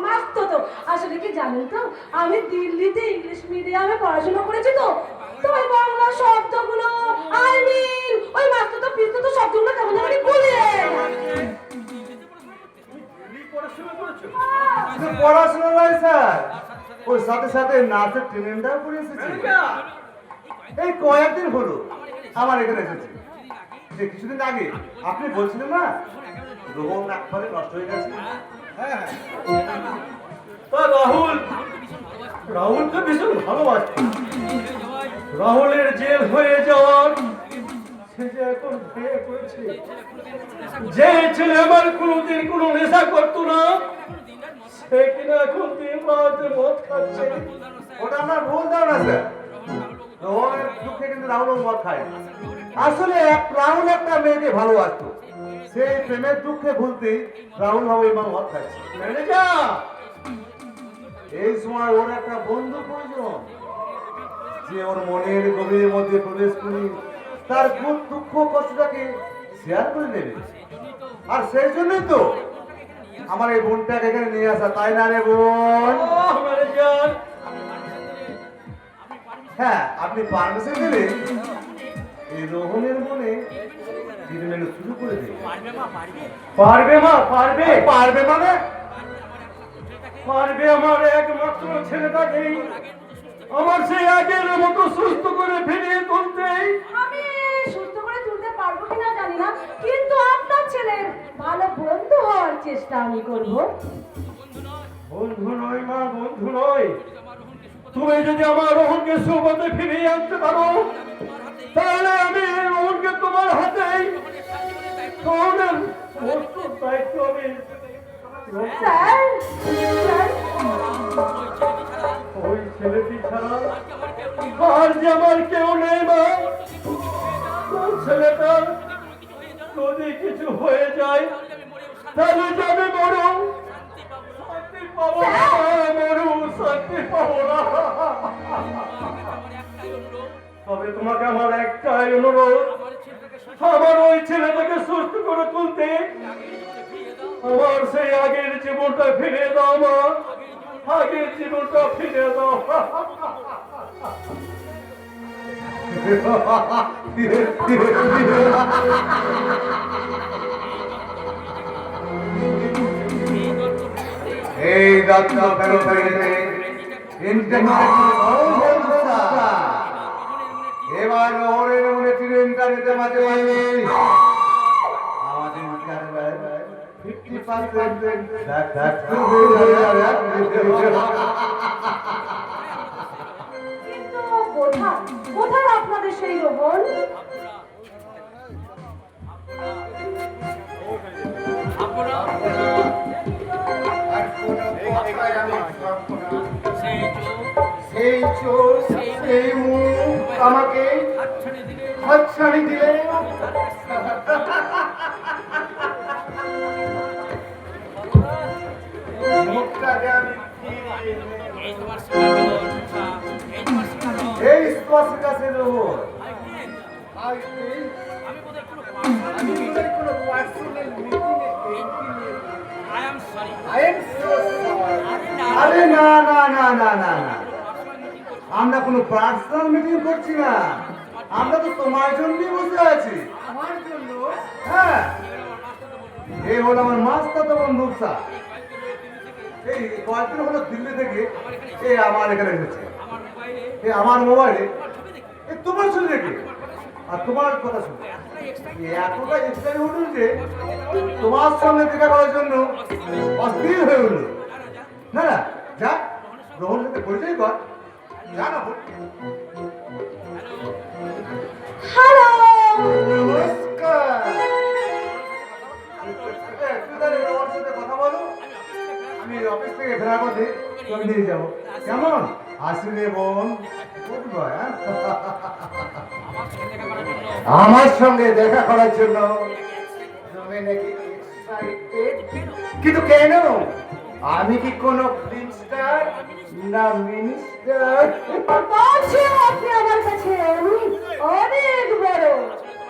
মাস্ত তো আসলে কি জানেন তো আমি দিল্লিতে ইংলিশ মিডিয়ামে পড়াশোনা করেছি তো তো ওই বাংলা শব্দগুলো আই মিন ওই মাস্ত তো পিস্ত তো শব্দগুলো কেমন জানি বলে পড়াশোনা করেছো শুধু পড়াশোনা নয় স্যার, ওর সাথে সাথে নাচের ট্রেনিংটাও করে এসেছি। এই কয়েকদিন হলো আমার এখানে এসেছি। যে কিছুদিন আগে আপনি বলছিলেন না রোহন একবারে নষ্ট হয়ে গেছে। হ্যাঁ তা রাহুলকে ভীষণ ভালোবাসত। রাহুলের জেল হয়ে যাওয়ার সে যে এখন বিয়ে করেছে। যে ছেলে আমার কোনোদিন কোনো নেশা করতো না সে কিনা এখন 3 রাতে মদ খাচ্ছে। ওটা আমার ভুল ধারণা স্যার। রোহনের দুঃখে কিন্তু রাহুল মদ খায়। আসলে রাহুল একটা মেয়েকে ভালোবাসতো, সেই প্রেমের দুঃখে ভুলতেই রাহুল বাবু এবং মদ খাচ্ছে। ম্যানেজার এই সময় ওর একটা বন্ধু প্রয়োজন, যে ওর মনের গভীরের মধ্যে প্রবেশ করে তার দুঃখ কষ্টটাকে শেয়ার করে নেবে। আর সেই জন্যই তো আমার এই বোনটাকে এখানে নিয়ে আসা, তাই না রে বোন? ম্যানেজার হ্যাঁ, আপনি পারমিশন দিলে এই রোহনের মনে ট্রিটমেন্ট শুরু করে দেবে। পারবে মা পারবে পারবে মানে? পারবে আমার একমাত্র ছেলেটাকেই আমার সেই আগের মতো সুস্থ করে ফিরিয়ে তুলতে। আমি সুস্থ করে তুলতে পারবো কিনা জানি না কিন্তু আপনার ছেলের ভালো বন্ধু হওয়ার চেষ্টা আমি করব। বন্ধু নয় মা, বন্ধু নয়। তুমি যদি আমার রোহনকে সুপথে ফিরিয়ে আনতে পারো তাহলে আমি রোহনকে তোমার হাতেই রোহনের সমস্ত দায়িত্ব আমি স্যার স্যার ওই ছেলেটি ছাড়া আর যে আমার কেউ নেই মা। ওই ছেলেটার যদি কিছু হয়ে যায় তাহলে যে আমি মরু শান্তি পাবো না, মরু শান্তি পাবো না। তবে তোমাকে আমার একটাই অনুরোধ, আমার ওই ছেলেটাকে সুস্থ করে তুলতে আমার সেই আগের জীবনটা ফিরে দাও মা, আগের জীবনটা ফিরে দাও। এই দত্ত ফেরোফেরিতে এবার রোহনের মনে ট্রেনটা নিতে মাঝে মাঝে আমাদের 50% কিন্তু কোথায় আপনাদের সেই রোহন? সেই চোর সেই মুখ আমাকে হাতছানি দিলে মুখটাকে আমি এই স্পষ্ট আছে রোহন। আমি কোনো পার্সোনাল মিটিংয়ে I am so sorry. আরে না না না না না না, আমরা কোনো পার্সোনাল মিটিং করছি না, আমরা তো তোমার জন্যই বসে আছি। আমার জন্য হ্যাঁ, এই হলো আমার মাস্তাতো বন্ধু স্যার। এই কয়েকদিন হলো দিল্লি থেকে এই আমার এখানে এসেছে। এই আমার মোবাইলে এই তোমার ছবি দেখে আর তোমার কথা শুনে এতটা এক্সাইট হলো যে তোমার সঙ্গে দেখা করার জন্য অস্থির হয়ে উঠল। না না, যা রোহনের সাথে পরিচয় কর, যা না বল। হ্যালো নমস্কার। একটু তাহলে রোহনের সাথে কথা বলো, আমি অফিস থেকে ফেরার পথে তোকে নিয়ে যাবো। কেমন আসলে বোন? Good boy. আমার সঙ্গে দেখা করার জন্য তুমি নাকি excited? কিন্তু কেন? আমি কি কোনো ফিল্ম স্টার? না মিনিস্টার। বলছি আপনি আমার কাছে অনেক অনেক বড়।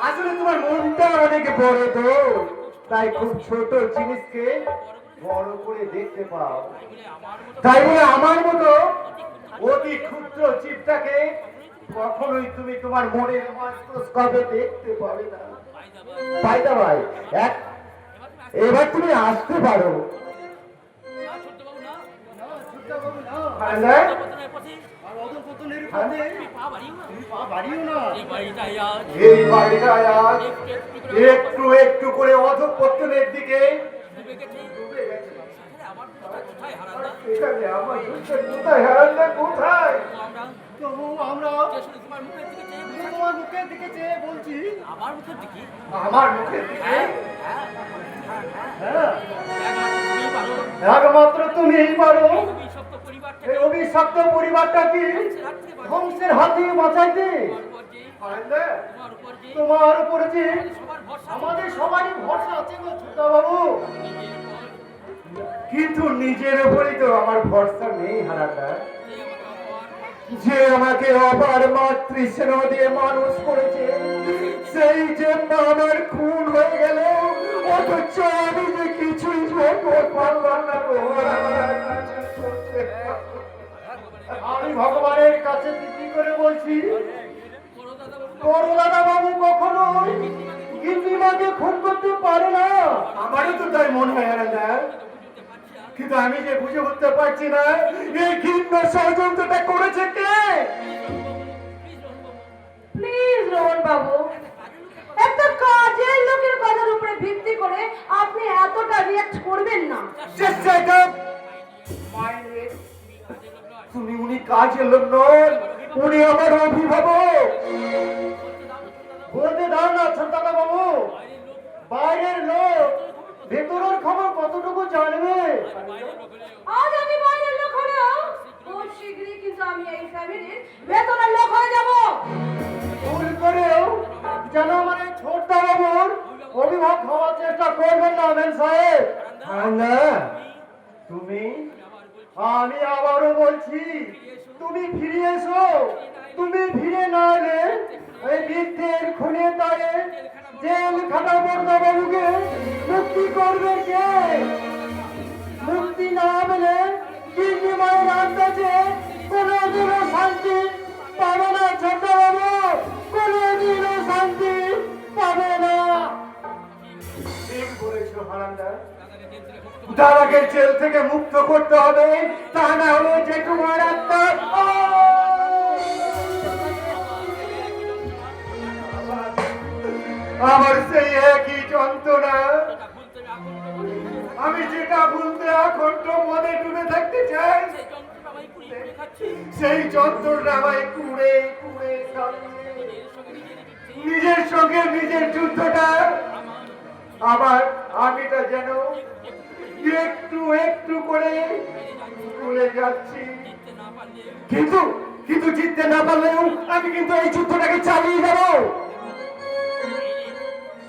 আসলে তোমার মনটা অনেক বড় তো, তাই খুব ছোট জিনিসকে বড় করে দেখতে পাও। তাই বলে আমার মতো অতি ক্ষুদ্র জীবটাকে কখনোই তুমি তোমার মনের মাইক্রোস্কোপে দেখতে পাবে না। ফায়দা ভাই, এবার তুমি আসতে পারো। হ্যাঁ? এই বাড়িটায় আজ একটু একটু করে অধঃপতনের দিকে ডুবে গেছে। এখানে আমার দুঃখের কোথায় হারান্না কোথায়? তবু আমরা তোমার মুখের দিকে চেয়ে বলছি, আমার মুখের দিকে হ্যাঁ, একমাত্র তুমিই পারো এই অভিশপ্ত পরিবারটা কি ধ্বংসের হাতে বাঁচাইতে। তোমার উপরে যে আমাদের সবারই ভরসা আছে গো ছোটা বাবু, কিন্তু নিজের উপরই তো আমার ভরসা নেই হারাটা। যে আমাকে অপার মাতৃস্নেহ দিয়ে মানুষ করেছে, সেই যে আমার খুন হয়ে গেল, অথচ আমি যে কিছুই করতে পারলাম না গো। আমি ভগবানের কাছে কি করে বলছি, করুণাদা বাবু কখনো গিন্নিমাকে খুন করতে পারে না। আমারও তো তাই মনে হয় না, কিন্তু আমি যে বুঝে উঠতে পারছি না এই ঘৃণ্য ষড়যন্ত্রটা করেছে কে। প্লিজ রোহন বাবু, একটা কাজের লোকের কথার উপরে ভিত্তি করে আপনি এতটা রিয়াক্ট করবেন না। Just shut up! তুমি উনি কাজের লোক নন, উনি আমার অভিভাবক। বলতে দাও না ছোটদা বাবু, বাইরের লোক ভেতরের খবর কতটুকু জানবে? আজ আমি বাইরের লোক হলেও খুব শীঘ্রই কিন্তু আমি এই ফ্যামিলির ভেতরের লোক হয়ে যাব। ভুল করেও যেন আমার এই ছোটদা বাবুর অভিভাবক হওয়ার চেষ্টা করবেন না আমেন সাহেব। না তুমি, আমি আবারও বলছি, তুমি ফিরে এসো। তুমি ফিরে না এলে এই বৃদ্ধের খুনে তারে জেল খাটা বর্দা বাবুকে মুক্তি করবে কে? মুক্তি না পেলে গিন্নিমায়ের আন্দাজে কোনোদিনও শান্তি পাবে না ছোট বাবু, কোনোদিনও শান্তি পাবে না। ঠিক বলেছো হারান্দা, দাদাকে জেল থেকে মুক্ত করতে হবে, তা না হলে যে তোমার আত্মা আমার সেই একই যন্ত্রণা। আমি যেটা ভুলতে আকণ্ঠ মনে ডুবে থাকতে চাই, সেই যন্ত্রটা আমায় কুড়ে কুড়ে খাচ্ছে। নিজের সঙ্গে নিজের যুদ্ধটা আমার আমিটা যেন একটু একটু করে ভুলে যাচ্ছি। কিন্তু কিন্তু জিততে না পারলেও আমি কিন্তু এই যুদ্ধটাকে চালিয়ে যাব।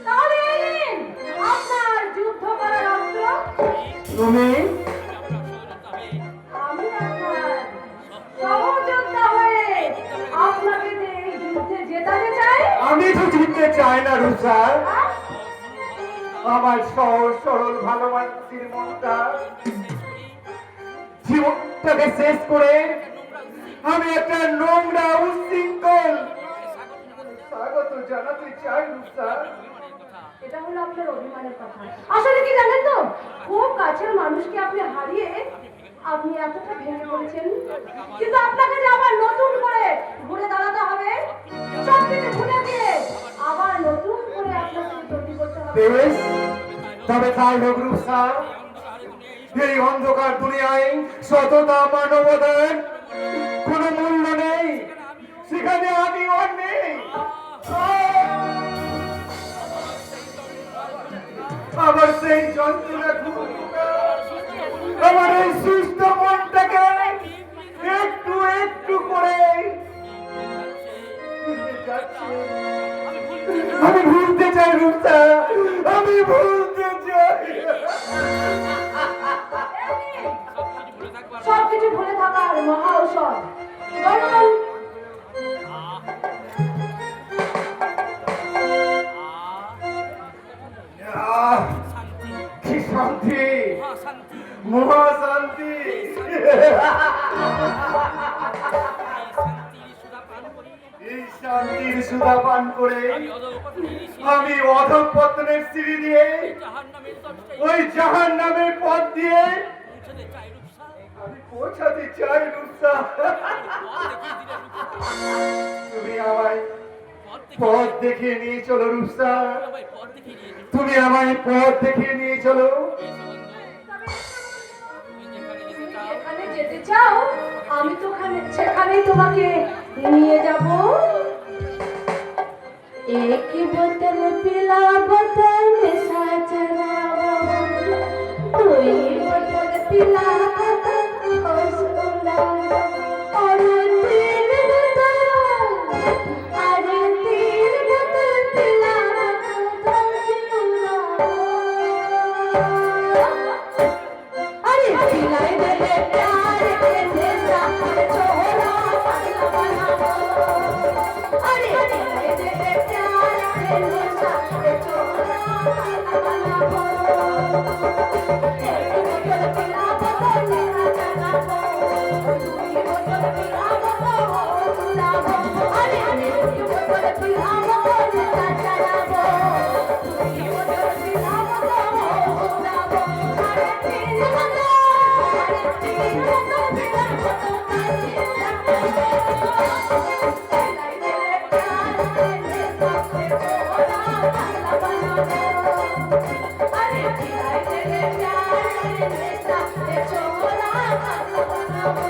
তাহলে এই নিন আপনার যুদ্ধ করার অস্ত্র। তুমি আমি আপনার সহযোদ্ধা হয়ে আপনাকে যে এই যুদ্ধে জেতাতে চাই। আমি তো জিততে চাই না রুষা, আমার সহজ সরল ভালোবাসির মনটা জীবনটাকে শেষ করে আমি একটা নোংরা উশৃঙ্খল স্বাগত জানাতে চাই রুষা। এটা হলো আপনার অভিমানের কথা। আসলে কি জানেন তো, খুব কাছের মানুষকে আপনি হারিয়ে আপনি এতটা ভেঙে পড়েছেন, কিন্তু আপনাকে যে আবার নতুন করে ঘুরে দাঁড়াতে হবে, সবকিছু ভুলে দিয়ে আবার নতুন করে আপনাকে তৈরি করতে হবে। বেশ, তবে তাই হোক রুষা। এই অন্ধকার দুনিয়ায় সততা মানবতার কোনো মূল্য নেই, সেখানে আমি আর নেই। আমার সেই যন্ত্রণা আমার এই সুস্থ মনটাকে একটু একটু করে আমি ভুলতে চাই রুষা, আমি ভুলতে চাই। সবকিছু ভুলে থাকার মহা ঔষধ গরম কি শান্তি, মহা শান্তি। এই শান্তির সুধা পান করে আমি অধঃপতনের সিঁড়ি দিয়ে ওই জাহান্নামের পথ দিয়ে আমি পৌঁছাতে চাই রূপসা। তুমি আমায় পথ দেখিয়ে নিয়ে চলো রূপসা, তুমি আমায় পথ দেখিয়ে নিয়ে চলো। যেখানে যেতে চাও আমি তো সেখানেই তোমাকে নিয়ে যাব। एक बोतल पिला बोतल साजना दुई बोतल पिला बोतल रसगुल्ला और तीन बोतल पिला बोतल रसगुल्ला। अरे पिलाई दे रे प्यार के देसा छोरा पागल बनाओ। अरे पिलाई दे रे प्यार के देसा छोरा पागल बनाओ। एक बोतल पिला बोतल साजना दुई बोतल पिला बोतल गुलाबो। अरे एक बोतल पिला बोतल साजना दुई बोतल पिला बोतल गुलाबो। अरे तीन बोतल पिला बोतल पिलाई दे रे प्यार के देसा छोरा पागल बनाओ। अरे पिलाई दे रे प्यार के देसा छोरा पागल बनाओ।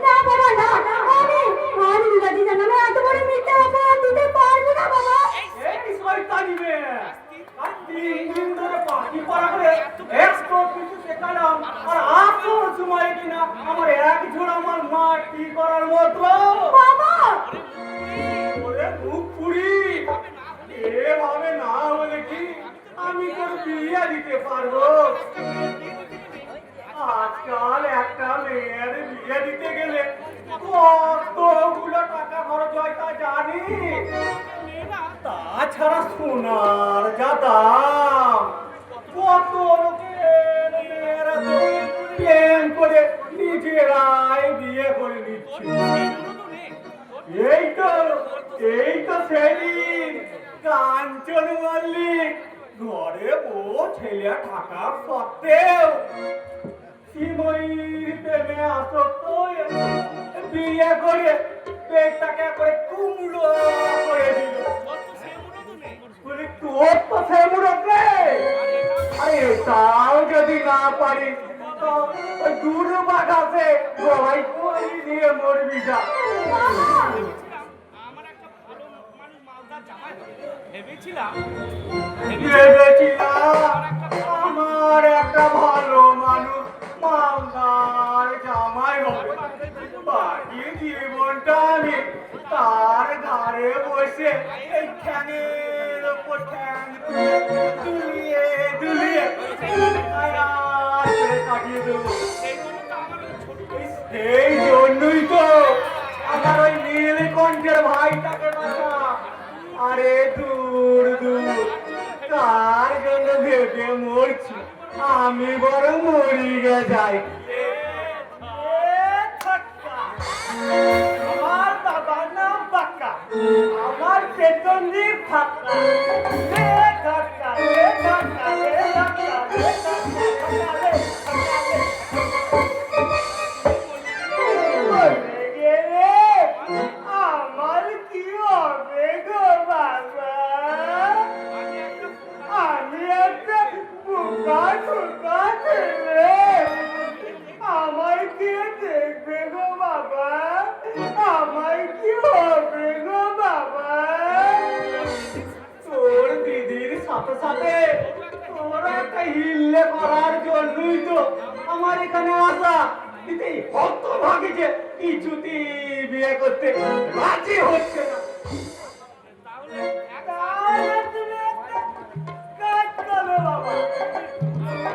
না বাবা না আমি বিরাজি জানালে এত বড় মিথ্যা অপবাদ দিতে পারবো না বাবা। এই কি শয়তানি রে, আর 3 দিন ধরে পাখি পাড়া করে 100 কিছু শেখালাম, আর আসো সময় কিনা আমার এক ঝোড়া আমার মাটি করার মতো। বাবা ওরে মুখ পুরি, এভাবে না হলে কি আমি তোর বিয়ে দিতে পারবো? আজকাল একটা মেয়ের বিয়ে দিতে গেলে কতগুলো টাকা খরচ হয় তা জানি। তাছাড়া সোনার যা দাম, কত লোকের মেয়েরা তো প্রেম করে নিজেরাই বিয়ে করে নিচ্ছে। এই তো সেদিন কাঞ্চন মল্লিক ঘরে বউ ছেলে থাকা সত্ত্বেও শ্রীময়ীর প্রেমে আসক্ত হয়ে বিয়ে করে পেটটাকে করে কুমড়ো করে দিল। বলি তোর তো সে মুরত নেই। আরে তাও যদি না পারি তো ওই দুর্বাঘ আছে গলায় কই দিয়ে মরবি যা। ভেবেছিলাম আমার একটা ভালো মানুষ মালদার জামাই হবে, বাকি জীবনটা আমি তার ঘরে বসে এই ঠ্যাঙের ওপর ঠ্যাং দুলিয়ে দুলিয়ে কাটিয়ে দেবো। এই জন্যই তো আমার ওই নীলকণ্ঠের ভাইটাকে বাঁচা। আরে দূর দূর তার জন্য ভেবে মরছি, আমি বরং মরিয়ে যাই। আমার বাবার নাম বাক্কা, আমার বেতন দিয়ে ফাঁকা। আমার কি হবে গো বাবা? আমি একটা খোকা ছেলে, আমায় কে দেখবে গো বাবা? আমায় কি হবে গো বাবা? তোর দিদির সাথে সাথে তোরা একটা হিল্লে করার জন্যই তো আমার এখানে আসা। কিন্তু এই হতভাগী যে কিছুতেই বিয়ে করতে রাজি হচ্ছে না। তাহলে তুমি একটা কাজ করো বাবা,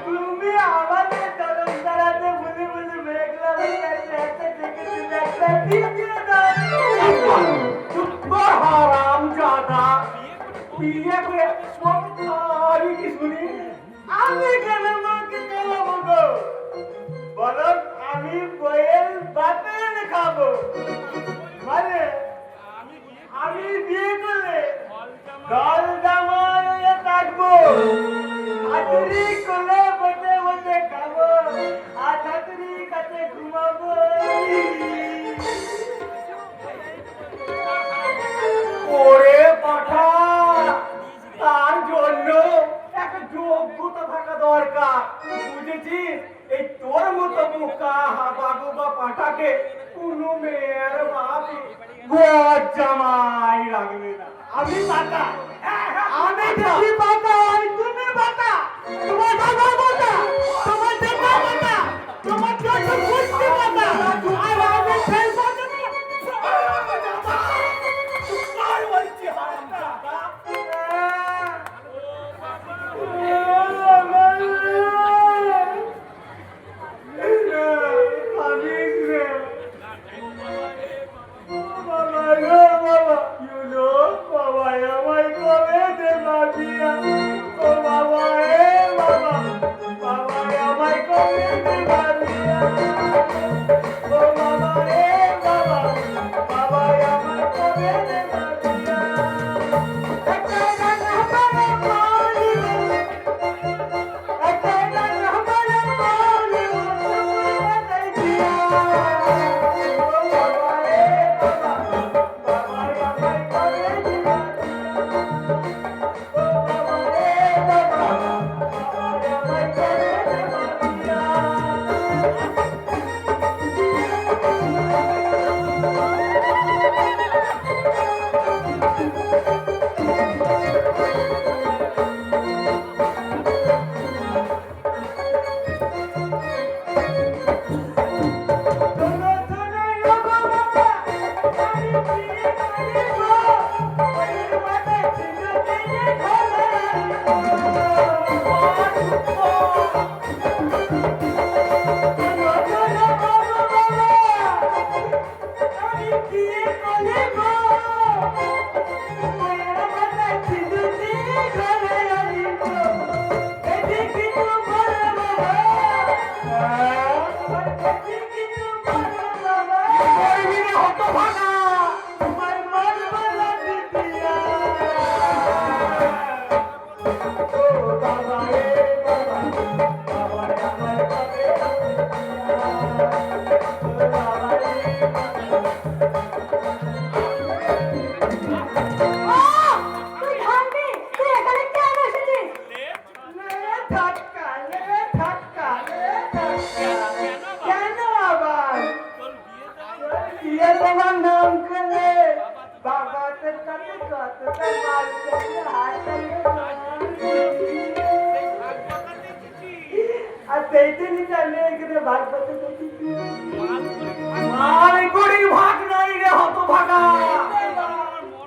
তুমি আমাদের দরজ দাঁড়াতে বলে বলে মেঘলা একটা একটা টিপ দিয়ে দাও। চুপ হারামজাদা, বিয়ে করে আমি কি শুনি? আমি কেন মাকে গেলাম গো? বরং আমি বইয়ের বাতেন খাবো। মানে আমি বিয়ে করলে দল জামাইয়ে থাকবো, হাতুড়ি কোলে বসে বসে খাবো, আর হাতুড়ি কাছে ঘুমাবো। ওরে পাঠা, তার জন্য একটা যোগ্যতা থাকা দরকার, বুঝেছিস? এই তোর মতো বোকা বাবু বা পাঠাকে কোনো মেয়ের বাপি গোয়ার জামাই রাখবে না। আমি পাতা, আমি বেশি পাতা, তুমি পাতা, তোমার দাদা পাতা, তোমার দাদা পাতা, তোমার দাদা বুঝতে পাতা, আর আমি ফেল পাতা না। আর বলছি হারামজাদা।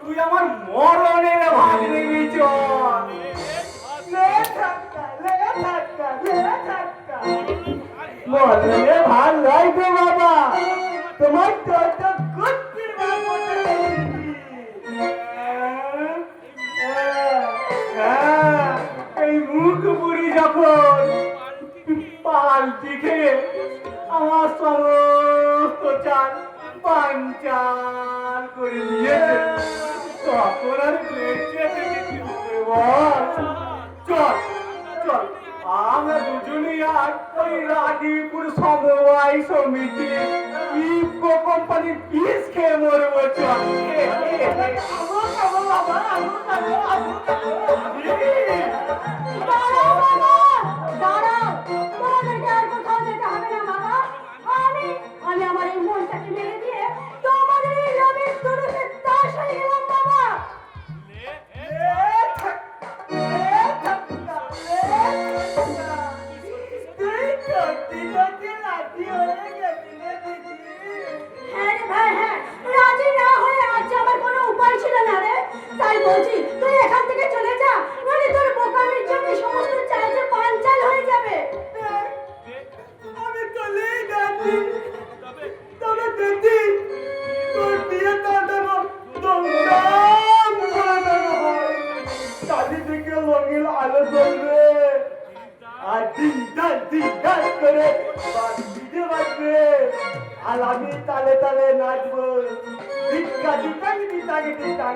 তুই আমার মরণের ভাগ নিবি, চল। মরণে ভাগ নয় গো বাবা, তোমার তো কুত্তির ভাগ মতো এই মুখ পুরি যখন পাল্টি খেয়ে আমার সমস্ত চাল পাঞ্চাল করে দিয়েছে, তখন আর বেঁচে থেকে কি হবে বল? চল চল, আমরা দুজনেই আর ওই রাজীবপুর সমবায় সমিতি ইফকো কোম্পানির পিস খেয়ে মরবো, চল। দাঁড়াও বাবা, দাঁড়াও। দিন দান করে ডিজে বাজবে আর আমি তালে তালে নাচবো দিক্কা দিতাং দিতাং দিতাং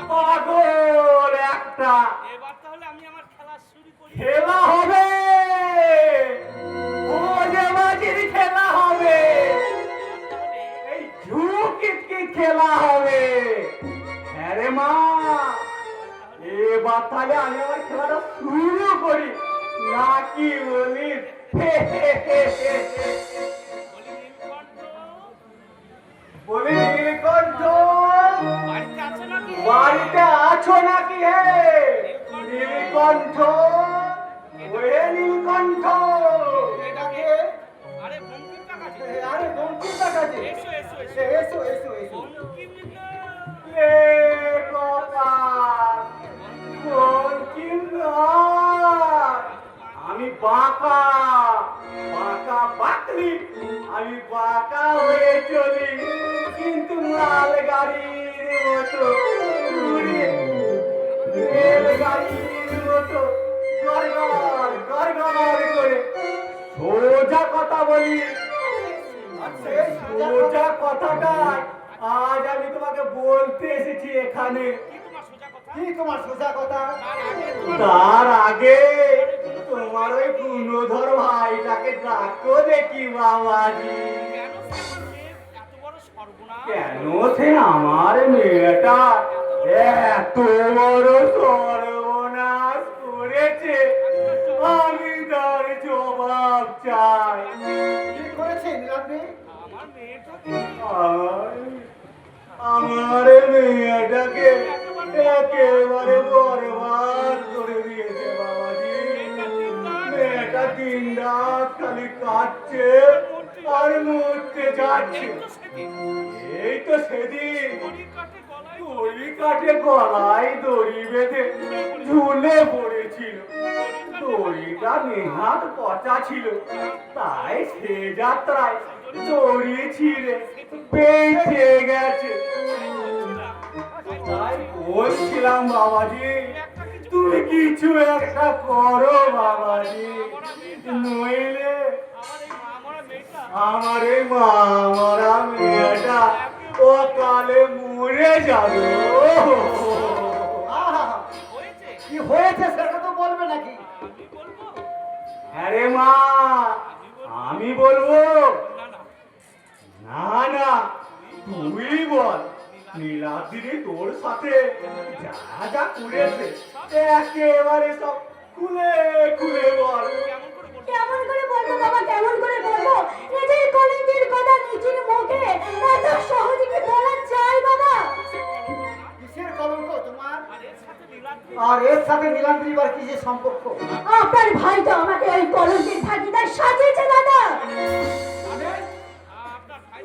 পাগল একটা এবার তাহলে আমি আমার খেলা শুরু করি। খেলা হবে ও যে বাজির খেলা হবে এই ঝুঁকিটকি খেলা হবে হ্যাঁ রে মা এবার তাহলে আমি আমার খেলাটা শুরু করি নাকি বলিস বলি নীলকণ্ঠ, বলি নীলকণ্ঠ বাড়িতে আছো নাকি? বাড়িতে আছো নাকি হে নীলকণ্ঠ ওহে নীলকণ্ঠ এটাকে আরে বঙ্কিম কাকাজি, আরে বঙ্কিম কাকাজি এসো এসো এসো। এসো এসো এসো বঙ্কিম না, এ কপাল কোন কিন্নর আমি বাঁকা বাঁকা বাকলি আমি বাঁকা হয়ে চলি কিন্তু মাল গাড়ির মতো ঘুরে রেল গাড়ির মতো গড়গড় গড়গড় করে সোজা কথা বলি সোজা কথাটাই আজ আমি তোমাকে বলতে এসেছি এখানে কি তোমার সোজা কথা? কি তোমার সোজা কথা তার আগে তোমার ওই গুণধর ভাইটাকে ডাকো দেখি বাবাজি কেন সে আমার মেয়ে এত বড় সর্বনাশ? কেন সে আমার মেয়েটা এত বড় সর্বনাশ করেছে আমি তার জবাব চাই কি করেছে নীলাদ্রি আমার মেয়েটা আমার মেয়েটাকে একেবারে বরবাদ করে দিয়েছে বাবাজি মেয়েটা দিন রাত খালি কাটছে আর মরতে যাচ্ছে এই তো সেদিন দড়ি কাটে গলায় দড়ি বেঁধে ঝুলে পড়েছিল দড়িটা নেহাত পচা ছিল তাই সে যাত্রায় দড়ি ছিঁড়ে বেঁচে গেছে তাই বলছিলাম বাবাজি তুমি কিছু একটা করো বাবাজি নইলে আমার এই মা মরা মেয়েটা ও কালে মরে যাবে আহা কি হয়েছে সেটা তো বলবে নাকি আরে মা আমি বলবো না না তুই বল নীলাদ্রি তোর সাথে যা যা করেছে একেবারে সব খুলে খুলে বল কেমন করে বলবো বাবা, কেমন করে বলবো? নিজের কলিঙ্গের কথা নিজের মুখে এত সহজে কি বলা যায় বাবা? কিসের কলঙ্ক তোমার আর এর সাথে নীলাদ্রি বার কি যে সম্পর্ক আপনার ভাই তো আমাকে ওই কলঙ্কের ভাগিদার সাজিয়েছে দাদা।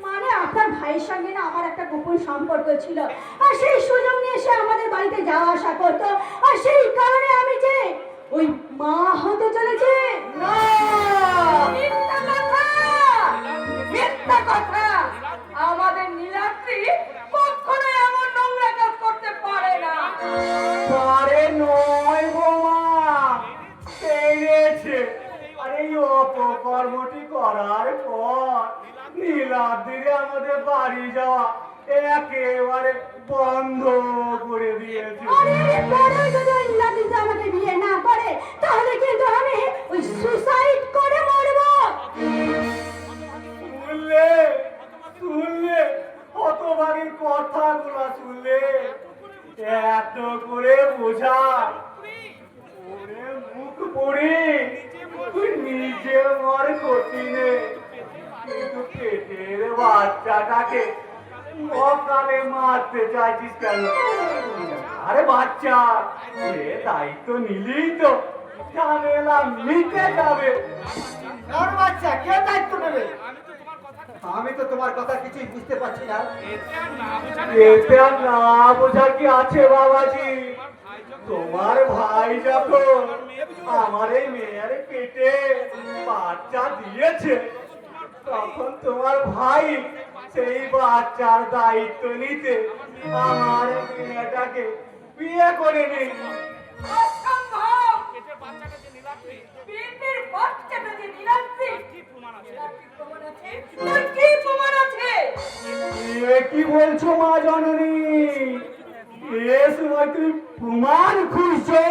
মানে আপনার ভাইয়ের সঙ্গে না আমার একটা গোপন সম্পর্ক ছিল আর সেই সুযোগ নিয়ে সে আমাদের বাড়িতে যাওয়া আসা করতো আর সেই কারণে আমি যে ওই মা হতে চলেছে। না মিথ্যা কথা, মিথ্যা কথা। আমাদের নীলাদ্রি কখনো এমন নোংরা কাজ করতে পারে না। আরে নয় বোমা পেরেছে আরে এই অপকর্মটি করার পর নীলাদ্রিরে আমাদের বাড়ি যাওয়া একেবারে বন্ধ করে দিয়েছে। আরে পরে যদি ওই নীলাদ্রিতে আমাকে বিয়ে না করে তাহলে কিন্তু আমি ওই সুসাইড করে মরবো। শুনলে শুনলে হতভাগীর কথাগুলো শুনলে এত করে বোঝা ওরে মুখ পড়ি তুই নিজে মর কঠিনে কিন্তু পেটের বাচ্চাটাকে অকালে মারতে চাইছিস কেন? আরে বাচ্চা সে দায়িত্ব নিলেই তো ঝামেলা মিটে যাবে। আর বাচ্চা কে দায়িত্ব নেবে? আমি তো তোমার কথা কিছুই বুঝতে পারছি না। এতে আর না বোঝা কি আছে বাবাজি? তোমার ভাই যখন আমার এই মেয়ের পেটে বাচ্চা দিয়েছে তখন তোমার ভাই সেই বাচ্চার দায়িত্ব নিতে আমার মেয়েটাকে বিয়ে করে নি। অসম্ভব! পেটের বাচ্চাটা যে নীলাদ্রি, নীলাদ্রির প্রমাণ আছে? তোর কি প্রমাণ আছে? এ কি বলছো মা জননী? এ সময় তুমি প্রমাণ খুঁজছো?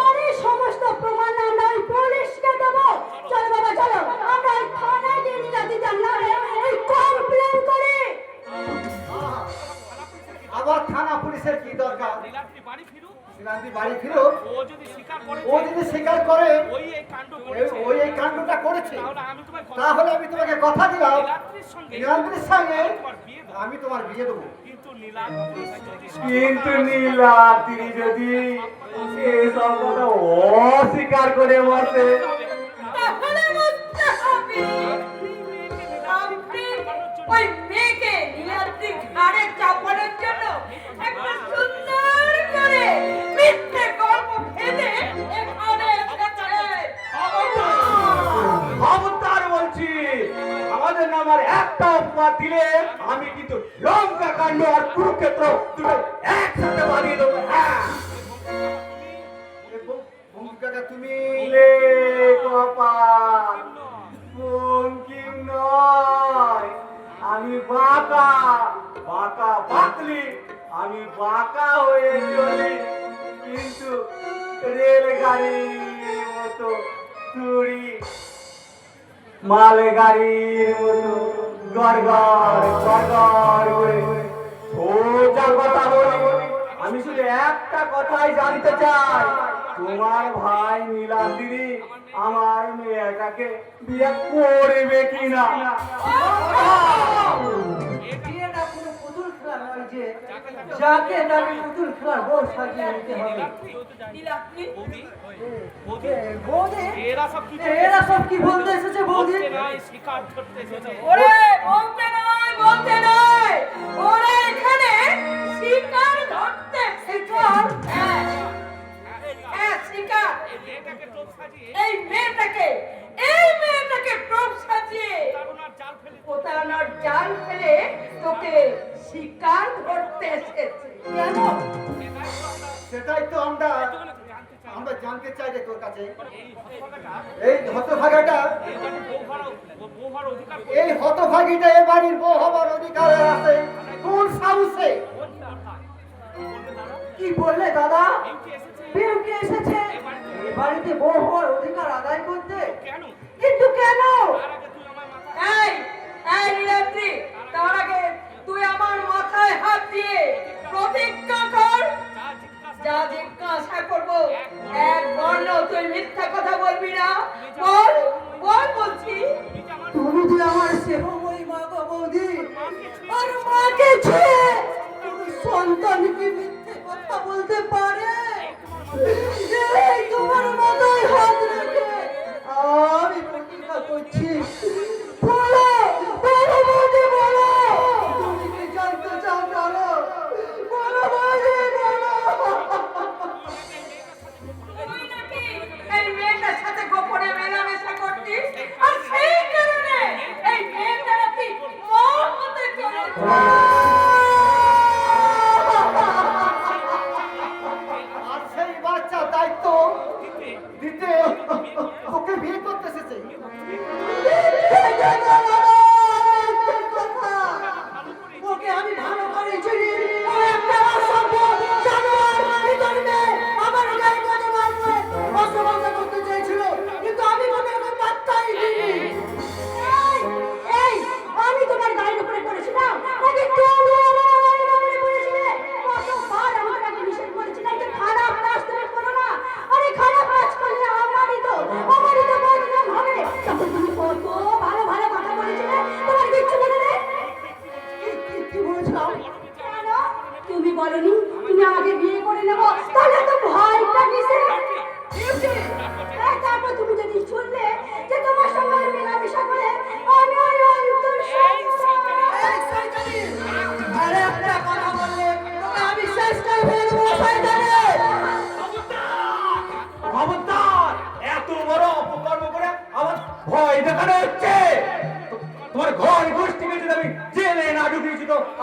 আরে সমস্ত প্রমাণ আমরা ওই পুলিশকে দেবো। চলো বাবা চলো, আমরা ওই থানায় গিয়ে নীলাদ্রির নামে ওই কমপ্লেন করি। আবার থানা পুলিশের কি দরকার? নীলাদ্রি বাড়ি ফিরুক, নীলাদ্রি বাড়ি ফিরুক, ও যদি স্বীকার করে ও যদি স্বীকার করে ওই এই কাণ্ড করেছে, ওই এই কাণ্ডটা করেছে, তাহলে আমি তোমায় কথা তাহলে আমি তোমাকে কথা দিলাম নীলাদ্রির সঙ্গে নীলাদ্রির সঙ্গে তোমার বিয়ে দেবো। আমি তোমার বিয়ে দেবো। কিন্তু নীলাদ্রি যদি কিন্তু নীলাদ্রি যদি এসব কথা অস্বীকার করে বসে তাহলে বুঝতে হবে আপনি ওই মেয়েকে নীলাদ্রি ঘাড়ে চাপানোর জন্য একটা সুন্দর করে মিথ্যে গল্প ফেলে এখানে এসেছেন। খবরদার বলছি, আমাদের নামার একটা অপবাদ দিলে আমি কিন্তু লঙ্কা কাণ্ড আর কুরুক্ষেত্র দুটো একসাথে বানিয়ে দেবো। হ্যাঁ ভূমিকাটা তুমি লে কপাল বঙ্কিম নয়, আমি বাঁকা বাঁকা বাকলি, আমি বাঁকা হয়ে চলি কিন্তু রেলগাড়ির মতো চুরি, মালগাড়ির মতো গড়গড় গড়গড় করে সোজা কথা বলি। আমি শুধু একটা কথাই জানতে চাই, তোমার ভাই নীলাদ্রি আমার মেয়েটাকে বিয়ে করবে কিনা? বিয়েটা কোনো পুতুল খেলা নয় যে যাকে তাকে পুতুল খেলার বউ সাজিয়ে নিতে হবে। নীলাদ্রি বৌদি এরা সব কি এরা সব কি বলতে এসেছে বৌদি? নয়, শিকার ধরতে এসেছে। ওরে বলতে নয় ওরে এখানে শিকার ধরতে শিকার হ্যাঁ শিকার এই মেয়েটাকে টোপ সাজিয়ে এই মেয়েটাকে প্রপ সাজিয়ে তাড়নার জাল ফেলে প্রতারণার জাল ফেলে তোকে শিকার ধরতে এসেছে। কেন? সেটাই তো আমরা জানতে চাই রে তোর কাছে। এই হতভাগাটা এই হতভাগাটা এই বাড়ির বউ হওয়ার অধিকার এই হতভাগীটা এ বাড়ির বউ হবার অধিকারে আছে কোন সাহসে? কি বললে দাদা? বিউটি এসেছে বিউটি এসেছে এ বাড়িতে বউ হওয়ার অধিকার আদায় করতে? কেন? কিন্তু কেন? তার আগে তুই আমার মাথা এই নীলাদ্রি তার আগে তুই আমার মাথায় হাত দিয়ে প্রতিজ্ঞা কর, যা জিজ্ঞাসা করবো এক বর্ণ তুই মিথ্যা কথা বলবি না। বল বল বলছি। তুমি যে আমার সেবময়ী মা গো বৌদি, আর মাকে ছুঁয়ে তুমি সন্তান কি মিথ্যে কথা বলতে পারে? এই তোমার মাথায় হাত রেখে আমি প্রতিজ্ঞা করছি, বলো বলো বৌদি বলো, তুমি কি জানতে চাও বলো, বলো বৌদি বলো। তুই নাকি এই মেয়েটার সাথে গোপনে মেলামেশা করতিস আর সেই কারণে এই মেয়েটা নাকি মা হতে চলেছে। আর সেই বাচ্চা দায়িত্ব দিতে তোকে বিয়ে করতে এসেছে।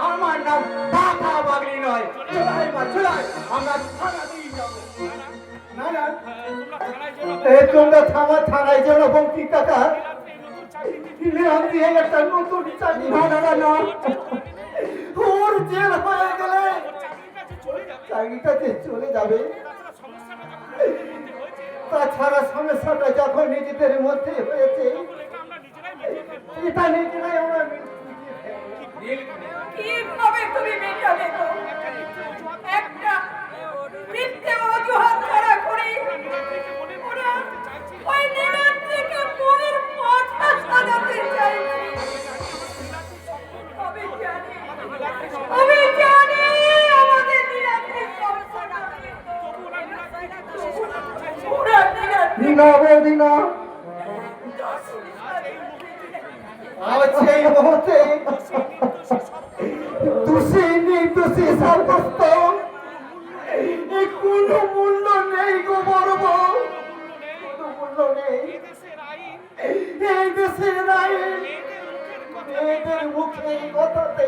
আমার নাম বাঘা বাগলি নয়। চলাই মা চলাই, আমরা থানাতেই যাবো। না না তোমরা থানায় যেন বঙ্কি কাকা নিলাম দিয়ে একটা নতুন চাকরি। না না না না, ওর জেল হয়ে গেলে চাকরিটাতে চলে যাবে। তাছাড়া সমস্যাটা যখন নিজেদের মধ্যে হয়েছে, এটা নিজেরাই আমরা কিভাবে তুমি মেটাবে গো? একটা মিথ্যে অজুহাত করা করে ওরা ওই নীলাদ্রিকে মনের মাথা সাজাতে চাইছে। আমি জানি আমাদের নীলাদ্রির সমস্যাটা ওরা নীলাদ্রি না বৌদি না, আজ এই মুহূর্তে দোষী নির্দোষী সাব্যস্ত কোনো মূল্য নেই গো বড় বউ, কোনো মূল্য নেই। এই দেশের আইন মেয়েদের মুখে কথাতে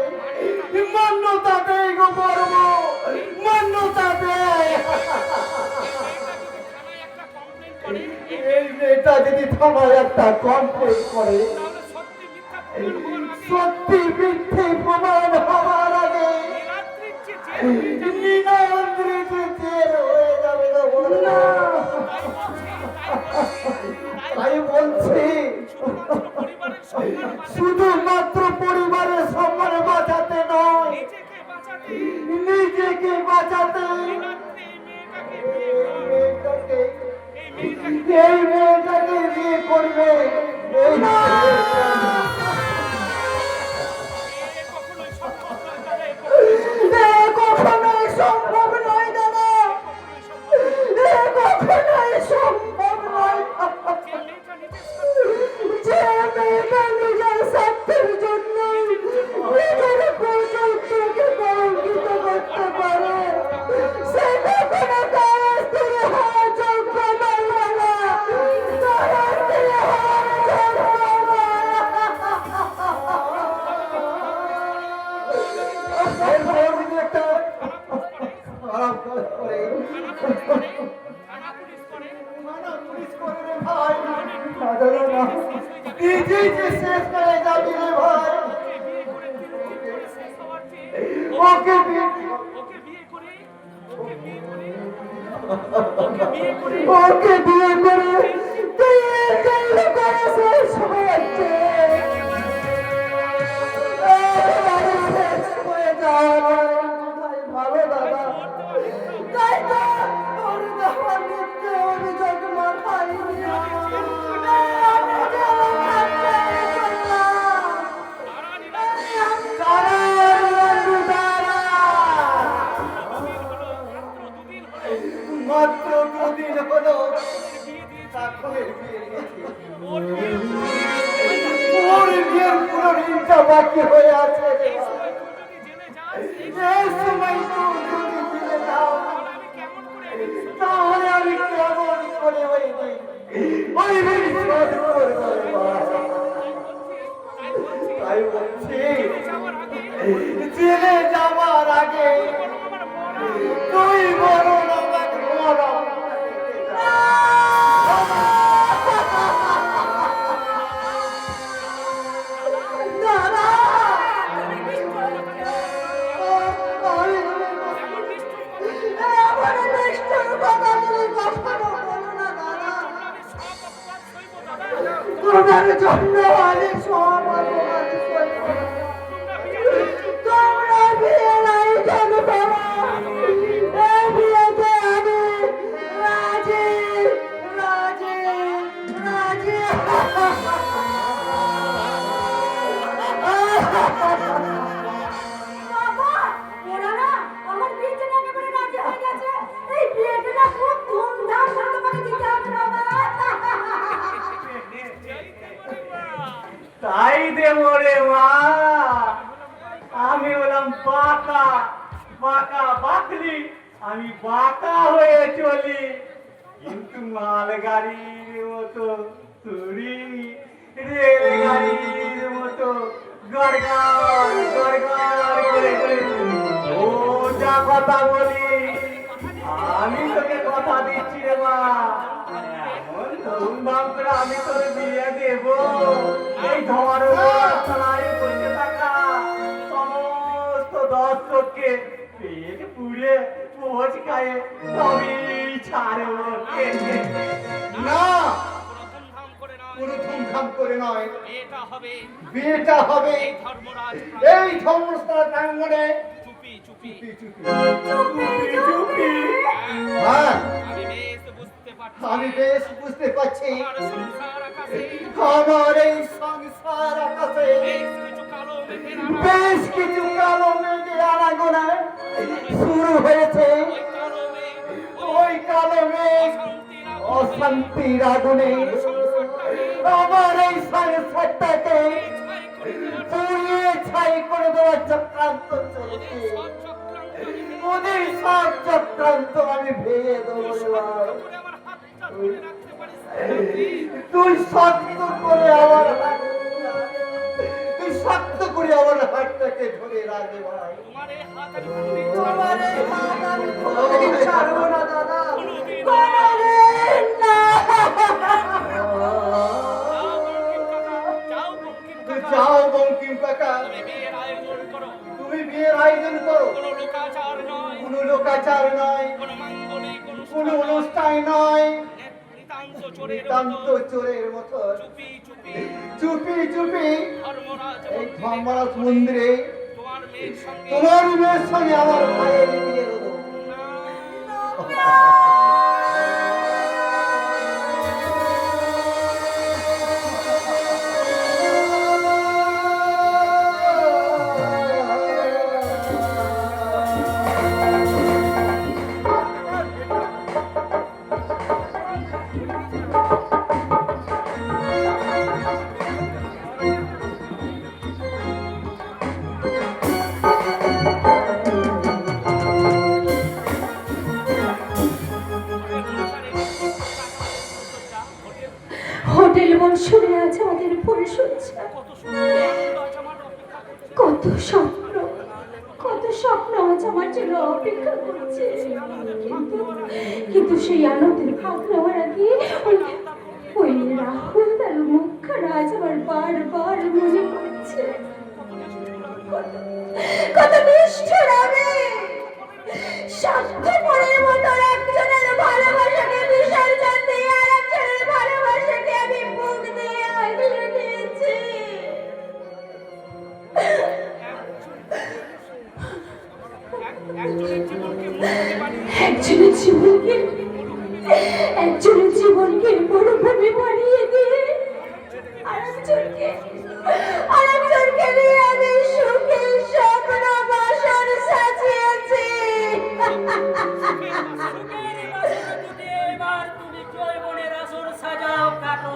মান্যতা দেয় গো বড় বউ, মান্যতা দেয়। এই মেয়েটা যদি থানায় একটা কমপ্লেন করে, সত্যি মিথ্যে প্রমাণ হওয়ার আগে নীলাদ্রিতে জেল হয়ে যাবে গো বড়। তাই বলছি শুধুমাত্র পরিবারের সম্মান বাঁচাতে নয়, নিজেকে বাঁচাতে এই মেয়েটাকে বিয়ে করবে। এই কখনোই সম্ভব নয় দাদা, কখনোই সম্ভব নয়। যে মেয়েটা নিজের স্বার্থের জন্য নিজের পরিচয়কে কলঙ্কিত করতে পারে, সে কখনো তার স্ত্রী হওয়ার যোগ্য নয় না, তার স্ত্রী হওয়ার যোগ্য নিজেই যে শেষ করে যাবি রে ভাই। ওকে বিয়ে করে তুই করে শেষ হচ্ছে, শেষ হয়ে যাওয়া ভালো দাদা। তাই তো তোর দেওয়া মিথ্যে অভিযোগ মাথায় নিয়ে আমি জেলে থাকতে চললাম। মাত্র দুদিন হলো চাকরের বিয়ে দিয়েছি। ওর বিয়ের পুরো ঋণটা বাকি হয়ে আছে রে ভাই। এই সময় তুই যদি দিলে যাও, তাহলে আমি কেমন করে ওই ঋণ শোধ করবো রে ভাই। তাই বলছি জেলে যাওয়ার আগে তুই বরং আমাকে মরণ তোমার জন্য আমি সব অপমান করব। তোমরা বিয়ে নাই কেন বাবা? এই বিয়েতে আমি রাজি রাজি রাজি। বাবা, ওরা না আমার বিয়েতে না একেবারে রাজি হয়ে গেছে। এই বিয়েটা না খুব ধুমধাম করে তোমাকে দিতে হবে বাবা। তাই দেবো রে মা। আমি হলাম বাঁকা বাঁকা বাকলি, আমি বাঁকা হয়ে চলি, কিন্তু মালগাড়ির মতো চুরি, রেলগাড়ির মতো গড়গড় গড়গড় করে করে ও যা কথা বলি আমি তোকে কথা দিচ্ছি রে মা এমন ধুমধাম করে আমি তোর বিয়ে দেব এই ধর তলায় বসে থাকা সমস্ত দর্শককে পেট পুড়ে পোচ খায়ে তবেই ছাড়ব না ধুমধাম করে নয়, কোনো ধুমধাম করে নয়, বিয়েটা হবে বিয়েটা হবে ধর্মরাজ এই ধর্মস্থল প্রাঙ্গণে। চুপি চুপি। চুপি চুপি। হ্যাঁ, আমি বেশ বুঝতে পারছি আমি বেশ বুঝতে পারছি আমার সংসার আকাশে আমার এই সংসার আকাশে বেশ কিছু কালো মেঘের আনা বেশ কিছু কালো মেঘে আনাগোনা শুরু হয়েছে ওই কালো মেঘ ওই কালো মেঘ অশান্তির অশান্তির আগুনে আগুনে আমার এই সংসারটাকে পুড়িয়ে ছাই করে দেওয়ার চক্রান্ত চলছে ওদের সব চক্রান্ত আমি ভেঙে দেবো রে বাবা। আমার হাতটা ধরে রাখতে পারিস না। তুই শক্ত করে আমার তুই শক্ত করে আমার হাতটাকে ধরে রাখবে ভাই তোমার এই হাত আমি কোনোদিন তোমার এই হাত আমি কোনোদিন ছাড়বো না দাদা কোনোদিন কোনোদিন না যাও বঙ্কিম তুই কাকা, যাও বঙ্কিম কাকা তুমি বিয়ের আয়োজন করো। তুমি বিয়ের আয়োজন করো কোনো লোকাচার নয়, কোনো লোকাচার নয় কোনো মাঙ্গলিক কোনো অনুষ্ঠান নয়, অনুষ্ঠান নয় নিতান্ত চোরের নিতান্ত মতো চোরের মতো চুপি চুপি চুপি চুপি ধর্মরাজ এই মন্দিরে ধর্মরাজ মন্দিরে তোমার মেয়ের সঙ্গে তোমার মেয়ের সঙ্গে আমার ভাইয়ের বিয়ে দেবো হোটেল বংশরে আছে আমাদের পরিসজ্জা কত সুন্দর আনন্দ আজ আমার অপেক্ষা করছে। কত স্বপ্ন কত স্বপ্ন আজ আমার জন্য অপেক্ষা করছে কিন্তু সেই আনন্দের ভাগ নেওয়ার আগে ওই রাহুল তার মুখখানা আজ আমার বারবার মনে পড়ছে কত নিষ্ঠুর আমি স্বার্থপরের মতো একজনের ভালোবাসাকে বিসর্জন দিয়ে আরেকজনের ভালোবাসাকে আমি মুখ দিয়ে আগলে নিয়েছি একজনের জীবনকে মূল্যে বানিয়ে একজনের জীবনকে মরুভূমি বানিয়ে দিয়ে আরেকজনকে নিয়ে আমি সুখে স্বপ্ন বাসর সাজিয়েছি এবার তুমি জয়বনের আসর সাজাও কাটো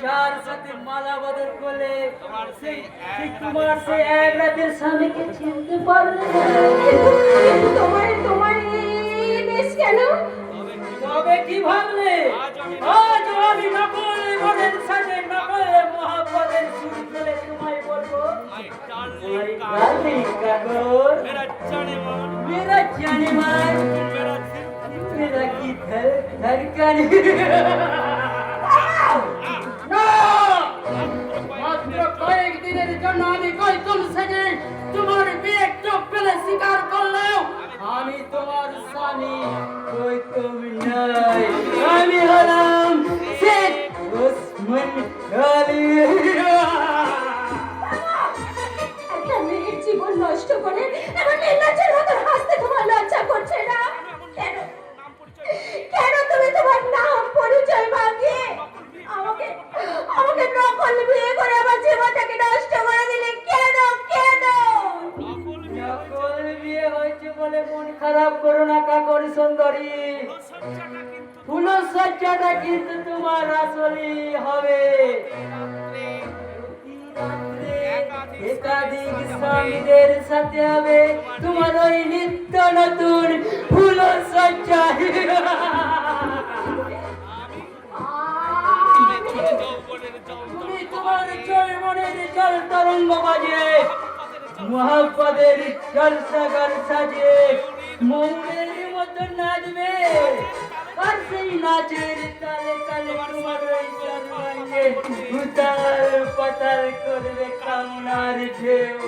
যার সাথে মালা বদল করলে ঠিক তোমার সে এক রাতের স্বামীকে চিনতে পারলে না। তোমার এই বেশ কেন তবে কি ভাবলে আজ আমি নকল মনের সাথে নকল মোহাম্মদের সুর তুলে তোমায় বলবো My My darling darling কাকর मेरा जाने मन मेरा जाने मान मेरा दिल मेरा की धड़कन মাত্র কয়েক দিনের জন্য আমি কয়তুল সেজে তোমার বিয়ে চোখ পেলে স্বীকার করলেও আমি তোমার স্বামী কয়তুল নয় আমি হলাম শেখ ওসমান আলী একটা মেয়ের জীবন নষ্ট করে এমন নির্লজ্জের মতো হাসতে তোমার লজ্জা করছে না কেন কেন তুমি তোমার নাম পরিচয় ভাঙিয়ে আমাকে নকল বিয়ে করে আমার জীবনটাকে নষ্ট করে দিলে কেন কেন নকল বিয়ে হয়েছে বলে মন খারাপ করো না কাকর সুন্দরী ফুলসজ্জাটা কিন্তু তোমার আসলেই হবে একাধিক স্বামীদের সাথে হবে তোমার ওই নিত্য নতুন ফুলসজ্জা মৃদঙ্গ বাজে মোহাম্মদের জলসা ঘর সাজে মৌনের মতো নাচবে আর সেই নাচের তালে তালে তোমার ওই সর্বাঙ্গে উতাল পাতাল করবে কামনার ঢেউ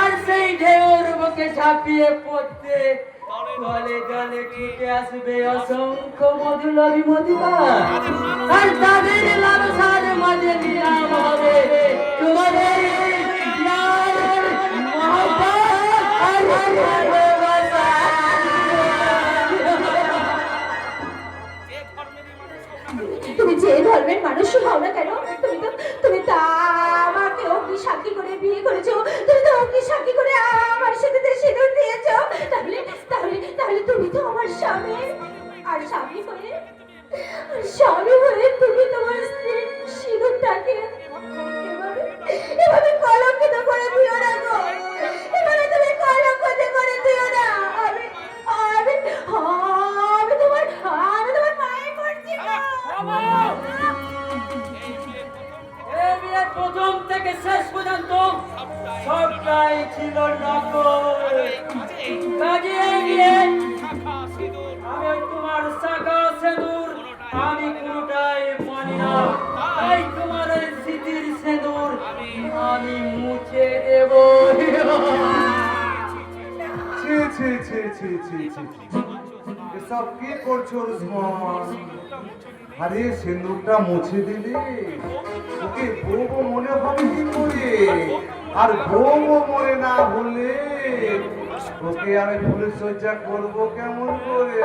আর সেই ঢেউর বুকে ঝাঁপিয়ে পড়তে গলে গলে ছুটে আসবে অসংখ্য মধুলভী মধুকা আর তাদের লালসার মাঝে নিলাম হবে তোমাদের প্যার, মহব্বত আর ভালোবাসা। তুমি যে ধর্মের মানুষ হও না কেন, তুমি তা আমাকে অগ্নি সাক্ষী করে বিয়ে করেছো, তুমি তো অগ্নি সাক্ষী করে আমার সাথে সিঁদুর দিয়েছো, তাহলে তাহলে তাহলে তুমি তো আমার স্বামী। আর স্বামী হয়ে তুমি তোমার স্ত্রীর সিঁদুরটাকে এভাবে কলঙ্কিত করে দিও না গো, এভাবে তুমি কলঙ্কিত করে দিও না। আমি তোমার মায়ের পড়ছি না। এই বিয়ে প্রথম থেকে শেষ পর্যন্ত সবটাই ছিল নকল। কাজে এই বিয়ে আমি তোমার শাখা সিঁদুর আমি কোনটাই মানি না, তাই তোমার এই স্মৃতির সিঁদুর আমি মুছে দেব। ছি ছি ছি ছি ছি ছি এসব কি করছো রুজমান? আরে সিঁদুরটা মুছে দিলে ওকে বউ মনে হবে কি করে? আর বউ মনে না হলে ওকে আমি ফুলের সজ্জা করবো কেমন করে?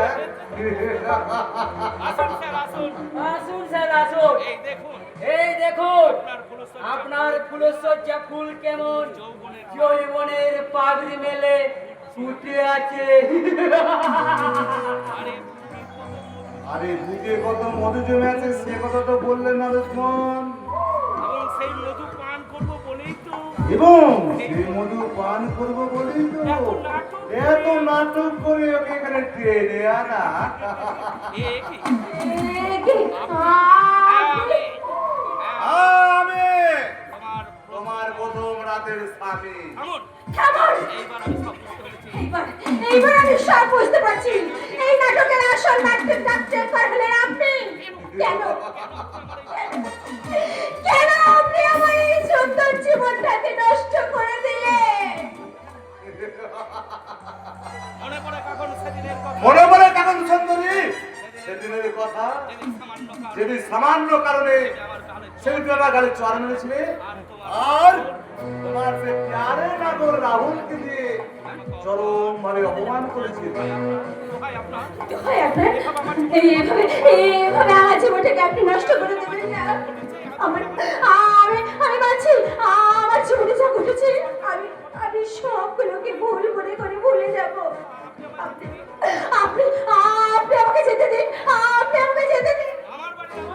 আসুন স্যার আসুন, এই দেখুন আপনার ফুলসজ্জা ফুল কেমন যৌবনের পাগড়ি মেলে ফুটে আছে। আরে বুকে কত মধু জমে আছে সে কথা তো বললেন না রুজমান। এবং সেই মধু পান করবো বলেই তো এত নাটক করে ওকে এখানে টেনে আনা। আমি তোমার প্রথম রাতের স্বামী। এইবার আমি সব বুঝতে পারছি। এই নাটকের আসল নাট্যকার হলেন আপনি। কেন আপনি আমার এই সুন্দর জীবনটাকে নষ্ট করে দিলেন? মনে পড়ে কারণ সুন্দরী সেদিনের কথা, যেদিন সামান্য কারণে সেদিন আমার গালে চড় মেরেছিলে আর তোমার সে প্যারে নাগর রাহুলকে দিয়ে চরম ভাবে অপমান করেছিল। এইভাবে আমার জীবনটাকে আপনি নষ্ট করে দেবেন না। আমি বলছি আমার জীবনে যা ঘটেছে আমি সবগুলোকে ভুল মনে করে ভুলে যাব। আপনি আপনি আমাকে যেতে দিন, আপনি আমাকে যেতে দিন।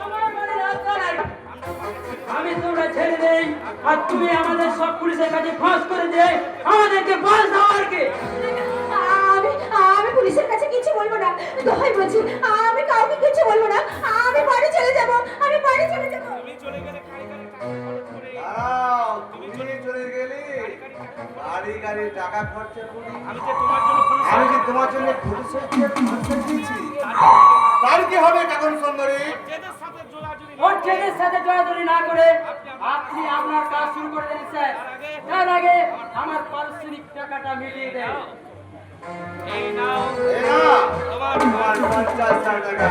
আমার বাড়ির রাস্তা নাই, আমি তোমরা ছেড়ে দেই আর তুমি আমাদের সব পুলিশের কাছে ফাঁস করে দে, আমাদেরকে ফাঁস দেওয়ার কে? আমি পুলিশের কাছে কিছু বলবো না, দোহাই বলছি আমি কাউকে কিছু বলবো না। আমি বাড়ি চলে যাব, আমি বাড়ি চলে যাব। দাঁড়াও, তুমি চলে গেলে বাড়ি গাড়ি টাকা খরচা করি আমি যে তোমার জন্য ফুলসজ্জা খরচা দিয়েছি, তার কি হবে কারণ সুন্দরী? ওর ছেলের সাথে জড়াজড়ি না করে আপনি আপনার কাজ শুরু করে দেন স্যার। তার আগে আমার পারিশ্রমিক টাকাটা মিটিয়ে দেন। এই না তোমার 50,000 টাকা।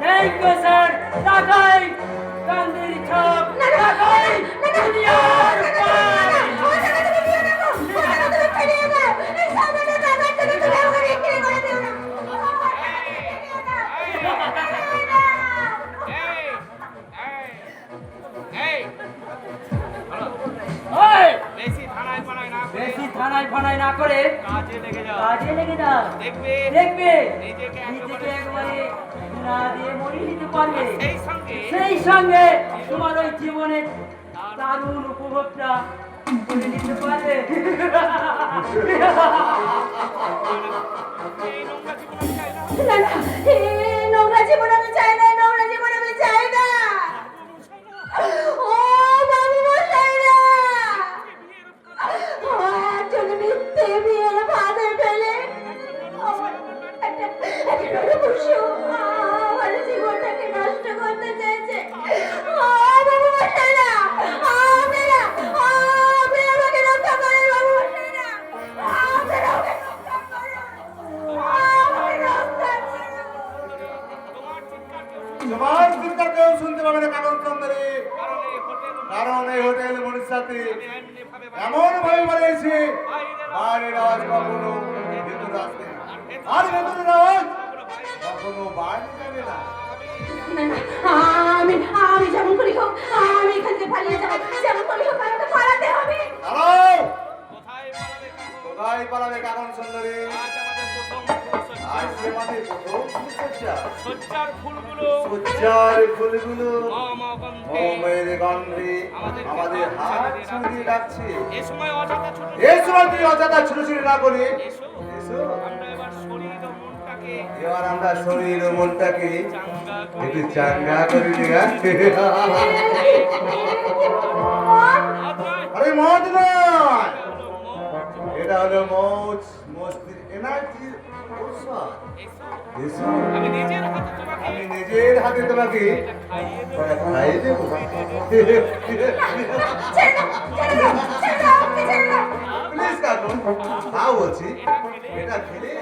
Thank you sir. টাকাই কান্দির ছাপ, টাকাই দুনিয়ার পার। বেশি থানায় ফানায় না করে কাজে লেগে যাও। দেখবে নিজেকে একবারে না দিয়ে মরিয়ে নিতে পারবে, সেই সঙ্গে তোমার ওই জীবনের দারুণ উপভোগটা করে নিতে পারবে। না না, এই নোংরা জীবন আমি চাই না, নোংরা জীবন আমি চাই না। ও বাবু মশাইরা, সাথে এমন ভাবে বানিয়েছে বাইরের আওয়াজ কখনো ভেতরে আসবে না, আর ভেতরের আওয়াজ কখনো বাইরে যাবে না। না, না, আমি আমি যেমন করি হোক আমি এখান থেকে পালিয়ে যাবো, যেমন করি হোক আমাকে পালাতে হবে। দাঁড়াও! কোথায় পালাবে কাকন সুন্দরী? আজ আমাদের প্রথম ফুলসজ্জা। সজ্জার ফুলগুলো সজ্জার ফুলগুলো মমের মোমের গন্ধে আমাদের হাত ছুঁয়ে ডাকছে। এ সময় অযথা ছোট এই সময় তুই অযথা ছুটোছুটি না করে এসো এসো। আমরা এবার শরীর ও মনটাকে এবার আমরা শরীর ও মনটাকে চাঙ্গা করে একটু চাঙ্গা করে দিই। আরে মদ নয়, এটা হলো মৌজ মস্তির এনার্জি ঔষধ। এসো, আমি নিজের হাতে তোমাকে আমি নিজের হাতে তোমাকে খাইয়ে দেব। খাইয়ে দেবো। প্লিজ কাকুন, তাও বলছি এটা খেলে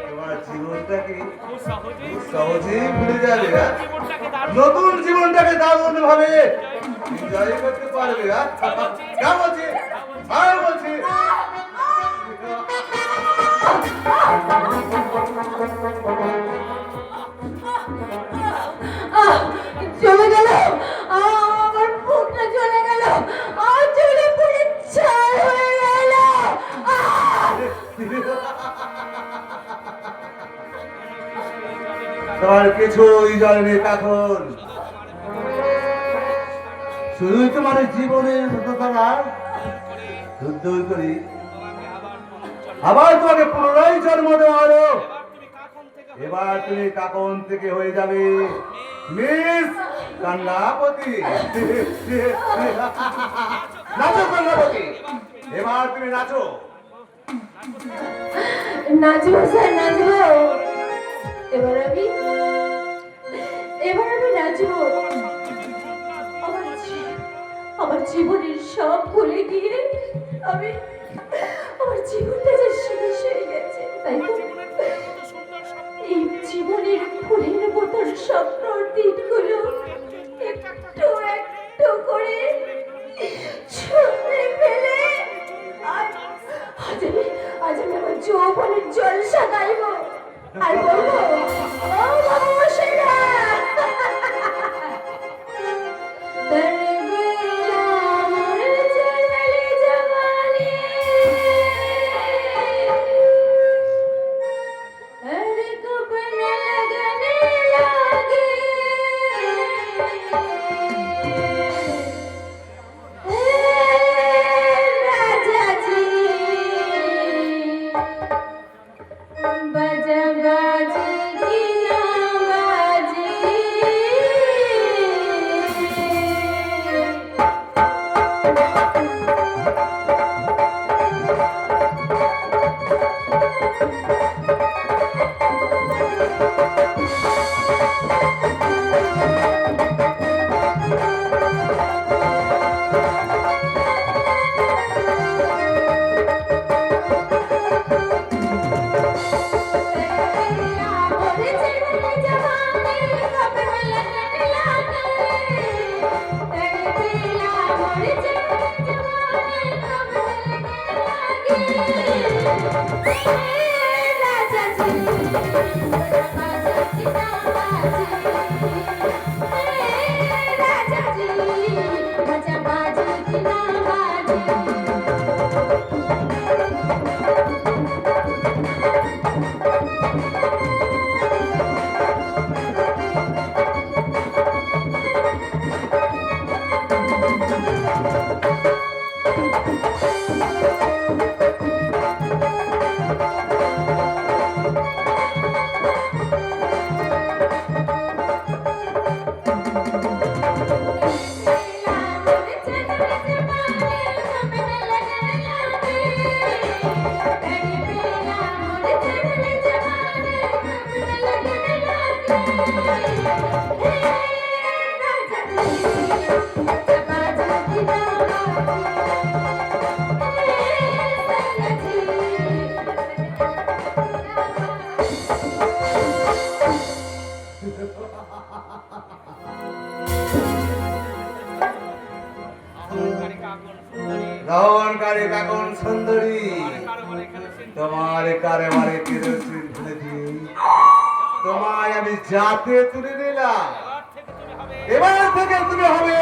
তোমার জীবনটাকে খুব সহজেই খুব সহজেই ভুলে যাবে। হ্যাঁ? জীবনটাকে দারুণ নতুন জীবনটাকে দারুণ ভাবে এনজয় করতে পারবে। হ্যাঁ? যা বলছি আর বলছি চলে গেল, আমার বুকটা চলে গেল, আর চলে পুড়ে ছাই হয়ে গেল। তোমার কিছুই জানেনি তখন, শুধুই তোমার জীবনের সততা শুদ্ধই করি আবার তোমাকে পুনরায় জন্ম দেওয়া হলো। এবার তুমি কাকন থেকে হয়ে যাবে মিস কন্যাপতি। নাচো কন্যাপতি, এবার তুমি নাচো। নাচবো স্যার, নাচবো। এবার আমি নাচবো। আমার জীবনের সব ভুলে গিয়ে আমি আমার জীবনটা যে শেষ হয়ে গেছে, তাই তো এই জীবনের ফুলের মতন স্বপ্নর দিনগুলো একটু একটু করে ছুঁড়ে ফেলে আজ আমি আমার যৌবনের জলসা গাইবো আর বলবো, ও বাবুমশাইরা, দরগেরা মোর চলে জওয়ানি দহনকারী কাকন সুন্দরী তোমার কারবারে কেরোসিন ঢেলে দিই তোমায় আমি জাতে তুলে নিলাম এবার থেকে তুমি হবে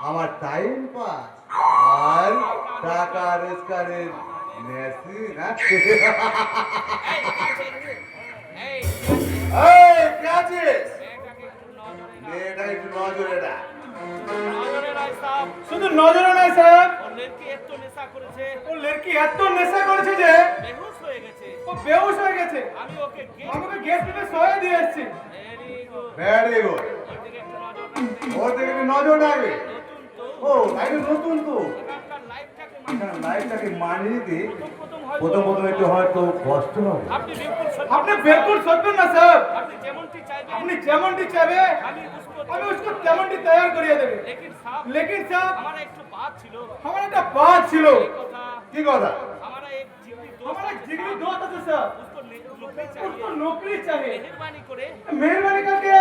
আমার টাইম পাস আর টাকা রোজগারের মেশিন এই কে আছিস মেয়েটা একটু নজরে না শুধু নজরে নাই সাহেব, ও লড়কি এত নেশা করেছে যে ও বেহুশ হয়ে গেছে। আমি ওকে গেস্ট রুমে শোয়ে দিয়ে এসেছি। ভেরি গুড ওর দিকে একটু নজর রাখবে ও একটু নতুন তো লাইফটাকে মানিয়ে দিই প্রথম একটু হয়তো কষ্ট হবে আপনি বিলকুল সরবেন না স্যার, আপনি যেমনটি চাইবে আমি उसको তেমনটি তৈরি করিয়ে দেবে। लेकिन साहब हमारा একটা बात ছিল। কি কথা हमारा एक जिगरी दोस्त আছে স্যার, उसको नौकरी चाहिए। मेहरबानी करके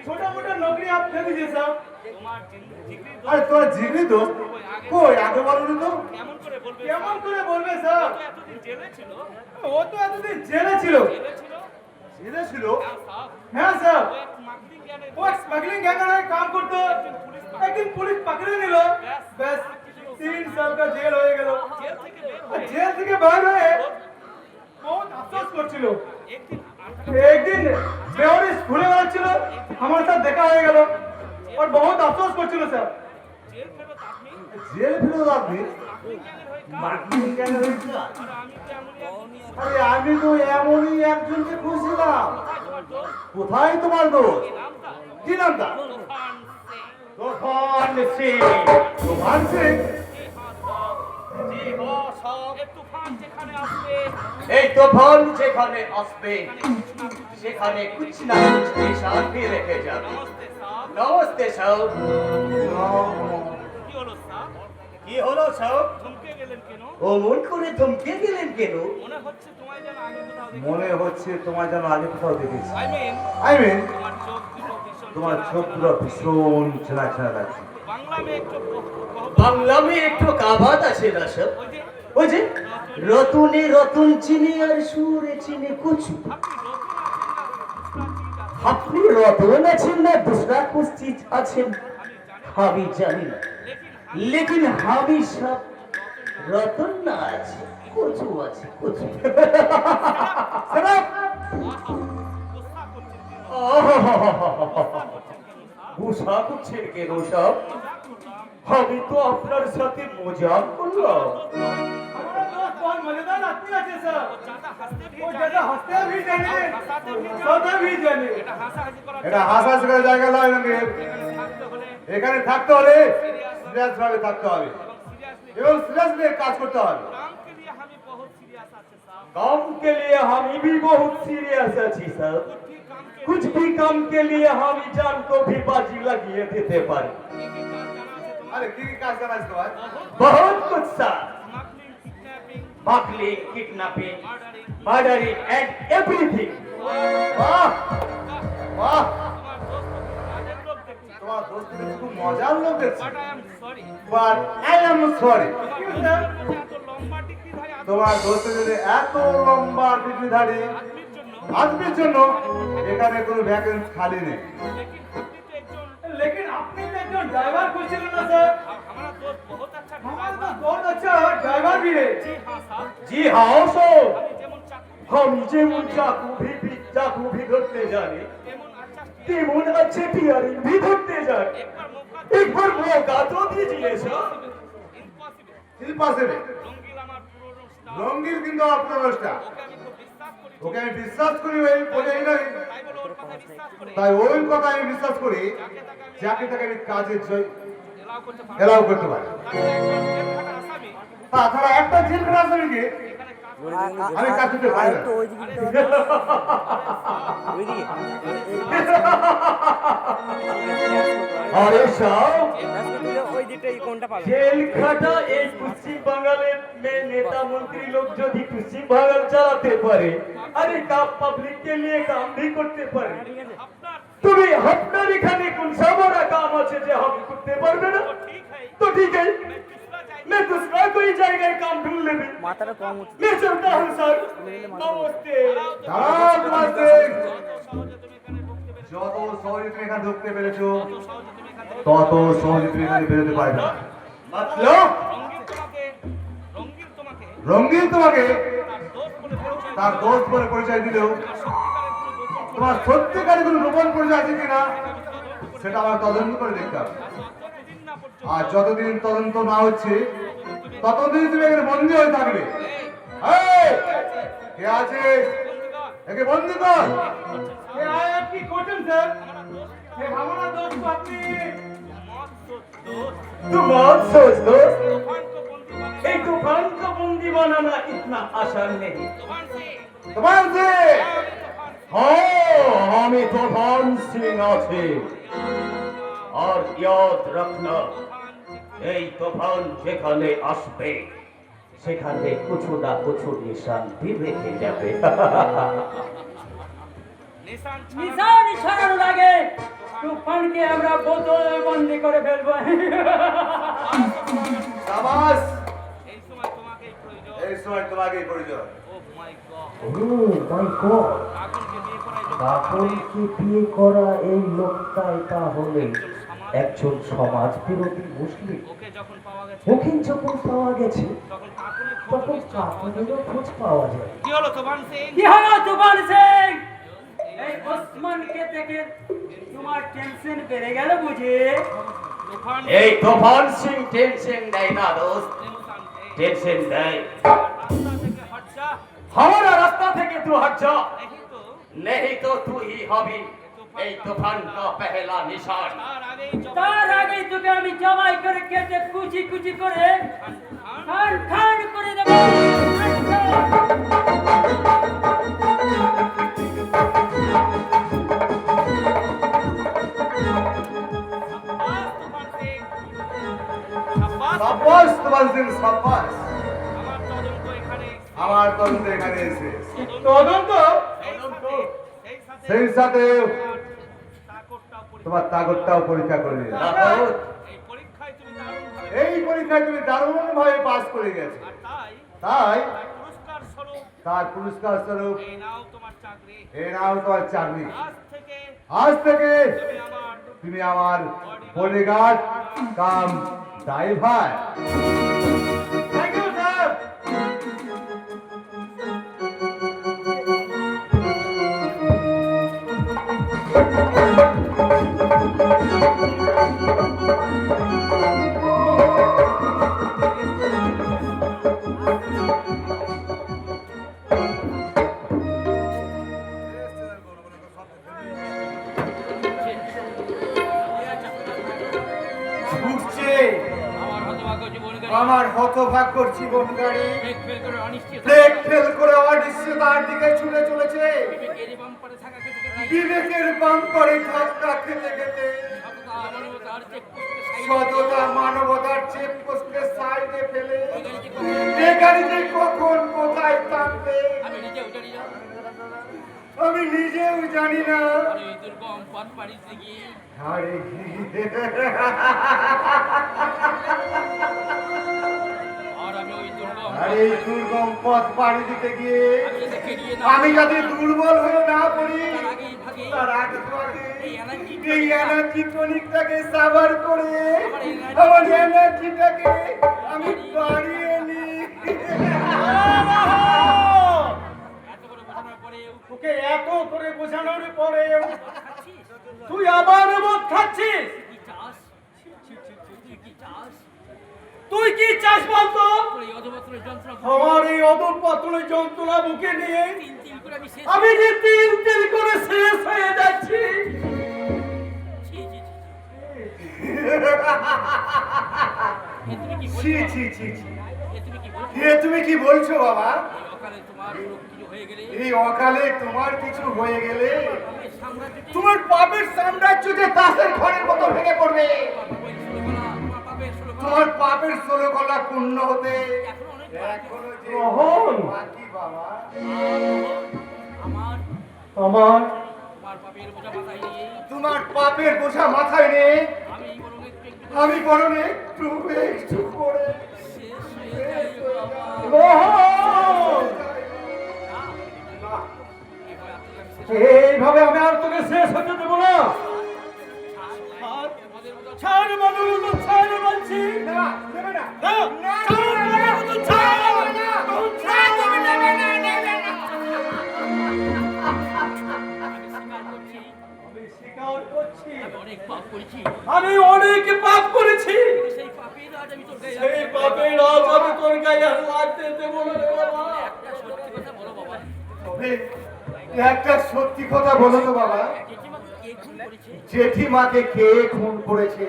छोटा मोटा नौकरी आप दे दीजिए साहब। আরে তোর জিগরি তো কই আগে বলনি তো কেমন করে বলবে স্যার, ও তো এতদিন জেলে ছিল। জেলে ছিল হ্যাঁ স্যার, वो स्मगलिंग गैंग में काम करते, एक दिन पुलिस पकड़े निल, बस 3 साल का जेल हो गया। जेल থেকে বাইরে হয়ে बहुत अफसोस করছিল। একদিন বেওরিস ঘুরে বেড়াচ্ছিল, আমার সাথে দেখা হয়ে গেল और बहुत अफसोस করছিল স্যার। জেল ফেরত আপনি মার্কেটিং কেন হয়েছে আরে আমি তো এমনই একজনকে খুঁজছিলাম কোথায় তোমার দোষ কি নামটা তুফান সিং তুফান সিং এই তুফান যেখানে আসবে সেখানে কুছ না কুছ নিশান भी রেখে যাবে। নমস্তে সাহেব। কি হলো সাহেব? ও মন করে থমকে গেলেন কেন? মনে হচ্ছে তোমার যেন আগে কোথাও দেখেছি আই মিন তোমার চোখগুলো ভীষণ ছেঁড়া ছেঁড়া লাগছে বাংলা মে একটু কাবাত আছে না সব, ওই যে রতনে রতন চিনি আর সুরে চিনি কুচু। আপনি রতন আছেন না दूसरा कुछ चीज আছেন আমি জানি না, लेकिन আমি সব রতন না আছে, কুচু আছে কুচু। গুসা করছেন কেন সব? আমি তো আপনার সাথে মজাক করলাম। हमारा दोस्त बहुत मजेदार आदमी আছে স্যার, वो ज्यादा हंसते भी जाने हंसाते भी जाने। এটা হাসাহাসি করার জায়গা নয় নাকি এখানে থাকতে হলে সিরিয়াস ভাবে থাকতে হবে এবং সিরিয়াসলি কাজ করতে হবে काम के लिए हम भी बहुत सीरियस अच्छी सर, कुछ भी काम के लिए हम जान को भी बाजी लगिए देते पर আরে কি কি কাজ জানা আছে তোমার बहुत कुछ sir, smuggling, kidnapping, murdering and everything. বাহ বাহ তোমার দোস্ত খুব মজার লোক দেখছি বাট আই এম সরি তোমার দোস্ত যদি এত লম্বা ডিগ্রিধারী আদমির জন্য এখানে কোনো ভ্যাকেন্সি খালি নেই लेकिन আপনি তো একজন ড্রাইভার খুঁজছিলেন না স্যার? हमारा दोस्त बहुत अच्छा ड्राइवर भी है। जी हाँ सर, हम যেমন চাকু भी ধরতে জানি তেমন अच्छे पियरिंग भी ধরতে জানি। एक बार मौका तो दीजिए सर। ইম্পসিবল রঙ্গির কিন্তু অপ্রবেশটা ওকে আমি বিশ্বাস করি ওই বোঝাই নাই তাই ওই কথা আমি বিশ্বাস করি যাকে তাকে আমি কাজের জয় এলাও করতে পারি তাছাড়া একটা জেল খাটা আসামিকে আমি কাজ করতে পারি না अरे साहब जेल खाटा एक पश्चिम बंगाल में नेता मंत्री लोग जो भी पश्चिम बंगाल चलाते पारे, अरे का पब्लिक के लिए काम भी करते पारे। तुम्हें আপনার এখানে কোন সামরা কাম আছে যে আমি করতে পারবে না? लेने মাথাটা কম উঠছে मैं चलता हूँ सर नमस्ते দাঁড়াও তোমার সিং। যত সহজে তুমি এখানে ঢুকতে পেরেছো তত সহজে তুমি এখানে বেরোতে পারবে না। मतलब রঙ্গিন তোমাকে তার দোষ বলে পরিচয় দিলেও তোমার সত্যিকারের কোনো গোপন পরিচয় আছে কিনা সেটা আমার তদন্ত করে দেখতে হবে। আর যতদিন তদন্ত না হচ্ছে ততদিন তুমি এখানে বন্দী হয়ে থাকবে। এই, কে আছে একে বন্দী কর। ये आए आपकी कॉटन सर ये हमारा दोस्त अपनी तू बहुत सोच दोस्त एक तूफान को बंदी बनाना इतना आसान नहीं তোমার যে हाँ हमें तूफान सिंह आछे और याद रखना এই তুফান যেখানে আসবে সেখানে কিছু না কিছু নিশান রেখে যাবে নিশান সরানোর আগে তুফানকে আমরা বোতল বন্দি করে ফেলবো সাবাস, এই সময় তোমাকেই প্রয়োজন। ও মাই গড কাকনকে বিয়ে করা এই লোকটাই তাহলে একজন সমাজ বিরোধী মুসলিম। ওকে যখন পাওয়া গেছে তখন কাকনেরও খোঁজ পাওয়া যায়। কি হলো তুফান সিং এই ওসমানকে দেখে তোমার টেনশন বেড়ে গেল বুঝি এই তুফান সিং টেনশন দেয় না দোস্ত, টেনশন দেয় हमारा रास्ता থেকে तू हट जा नहीं तो तू ही हबी এই তুফান का पहला निशान। তার আগেই তোকে আমি জবাই করে কেটে কুচি কুচি করে খান খান করে দেব সাব্বাস তোমার সিং, সাব্বাস। আমার তদন্ত এখানে এসে তদন্ত সেই সাথে তোমার তাগতটাও পরীক্ষা করে নিলাম। এই পরীক্ষায় তুমি দারুণ ভাবে পাস করে গেছো, তাই তার পুরস্কার স্বরূপ এই নাও তোমার চাকরি। আজ থেকে তুমি আমার bodyguard cum driver. Thank you sir. ঘুরছে আমার হতভাগ্যর জীবন গাড়ি ব্রেক ফেল করে অনিশ্চয়তার দিকে ছুটে চলেছে। বিবেকের বাম্পারে ধাক্কা খেতে খেতে সততা মানবতার চেক পোস্টে সাইডে ফেলে এ গাড়িতে কখন কোথায় থাকবে আমি নিজেও জানি না। আরে আরে এই দুর্গম পথ পাড়ি দিতে গিয়ে আমি যাতে দুর্বল হয়ে না পড়ি তার আগে তোমাকে এই এনার্জি টনিকটাকে সাবার করে আমার এনার্জিটাকে আমি বাড়িয়ে নিই। তোকে এত করে বোঝানোর পরে তুই আবার মদ খাচ্ছিস? তুই কি চাস বলতো? আমার এই অধঃপতনের যন্ত্রণা বুকে নিয়ে আমি যে তিল তিল করে শেষ হয়ে যাচ্ছি। ছি ছি ছি ছি এ তুমি কি বলছো বাবা? এই অকালে তোমার কিছু হয়ে গেলে তোমার পাপের সাম্রাজ্য যে তাসের ঘরের মতো ভেঙে পড়বে। তোমার পাপের 16 গলা পূর্ণ হতে এখনো যে বাকি বাবা। আমার তোমার পাপের বোঝা মাথায় নিয়ে আমি বরং একটু একটু করে এইভাবে আমি আর তোকে শেষ হতে দেবো না। ছাড় মধুর মতো ছাড় বলছি। না, নেবে না। ছাড় মধুর মতো ছাড়। আমি স্বীকার করছি আমি অনেক পাপ করেছি। সেই পাপের রাজ আমি তোর গায়ে আর লাগতে দেবো না রে বাবা। তবে একটা সত্যি কথা বলো তো বাবা, জেঠিমাকে কে খুন করেছে?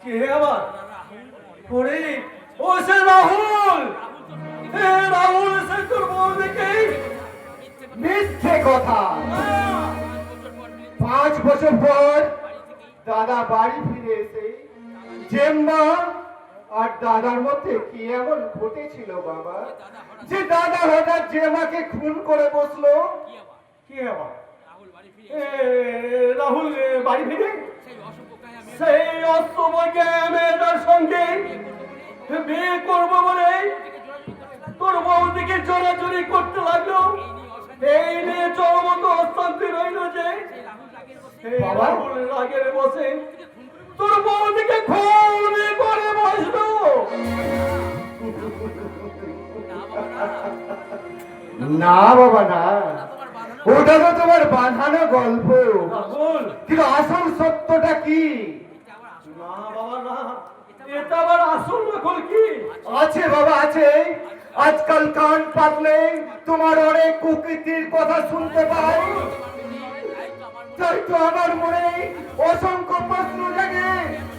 কে আবার? ওরে ও সে রাহুল। হে রাহুল, সে তোর বউদিকে মিথ্যে কথা। 5 বছর পর দাদা বাড়ি ফিরে এসে জেম্মা আর দাদার মধ্যে কি এমন ঘটেছিল বাবা, যে দাদা হঠাৎ জেম্মাকে খুন করে বসলো? কে আবার? রাহুল বাড়ি ফিরে সেই অস্তমকে মেয়েটার সঙ্গে বিয়ে করবো বলে তোর বউদিকে জোরাজুরি করতে লাগলো। এই নিয়ে চরমত অশান্তি রইল যে বাবা? রাহুল রাগের বসে তোর বউদিকে খুন করে বসলো। না বাবা না, ওটা তো তোমার বাঁধানো গল্প, রাহুল কিন্তু আসল সত্যটা কি? না বাবা না, এটা আবার আসল নকল কি? আছে বাবা আছে। আজকাল কান পাতলে তোমার অনেক কুকীর্তির কথা শুনতে পাই। তাই তো আমার মনে অসংখ্য প্রশ্ন জাগে,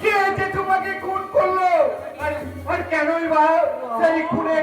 কে যে তোমাকে খুন করলো আর কেনই বা সেই খুনের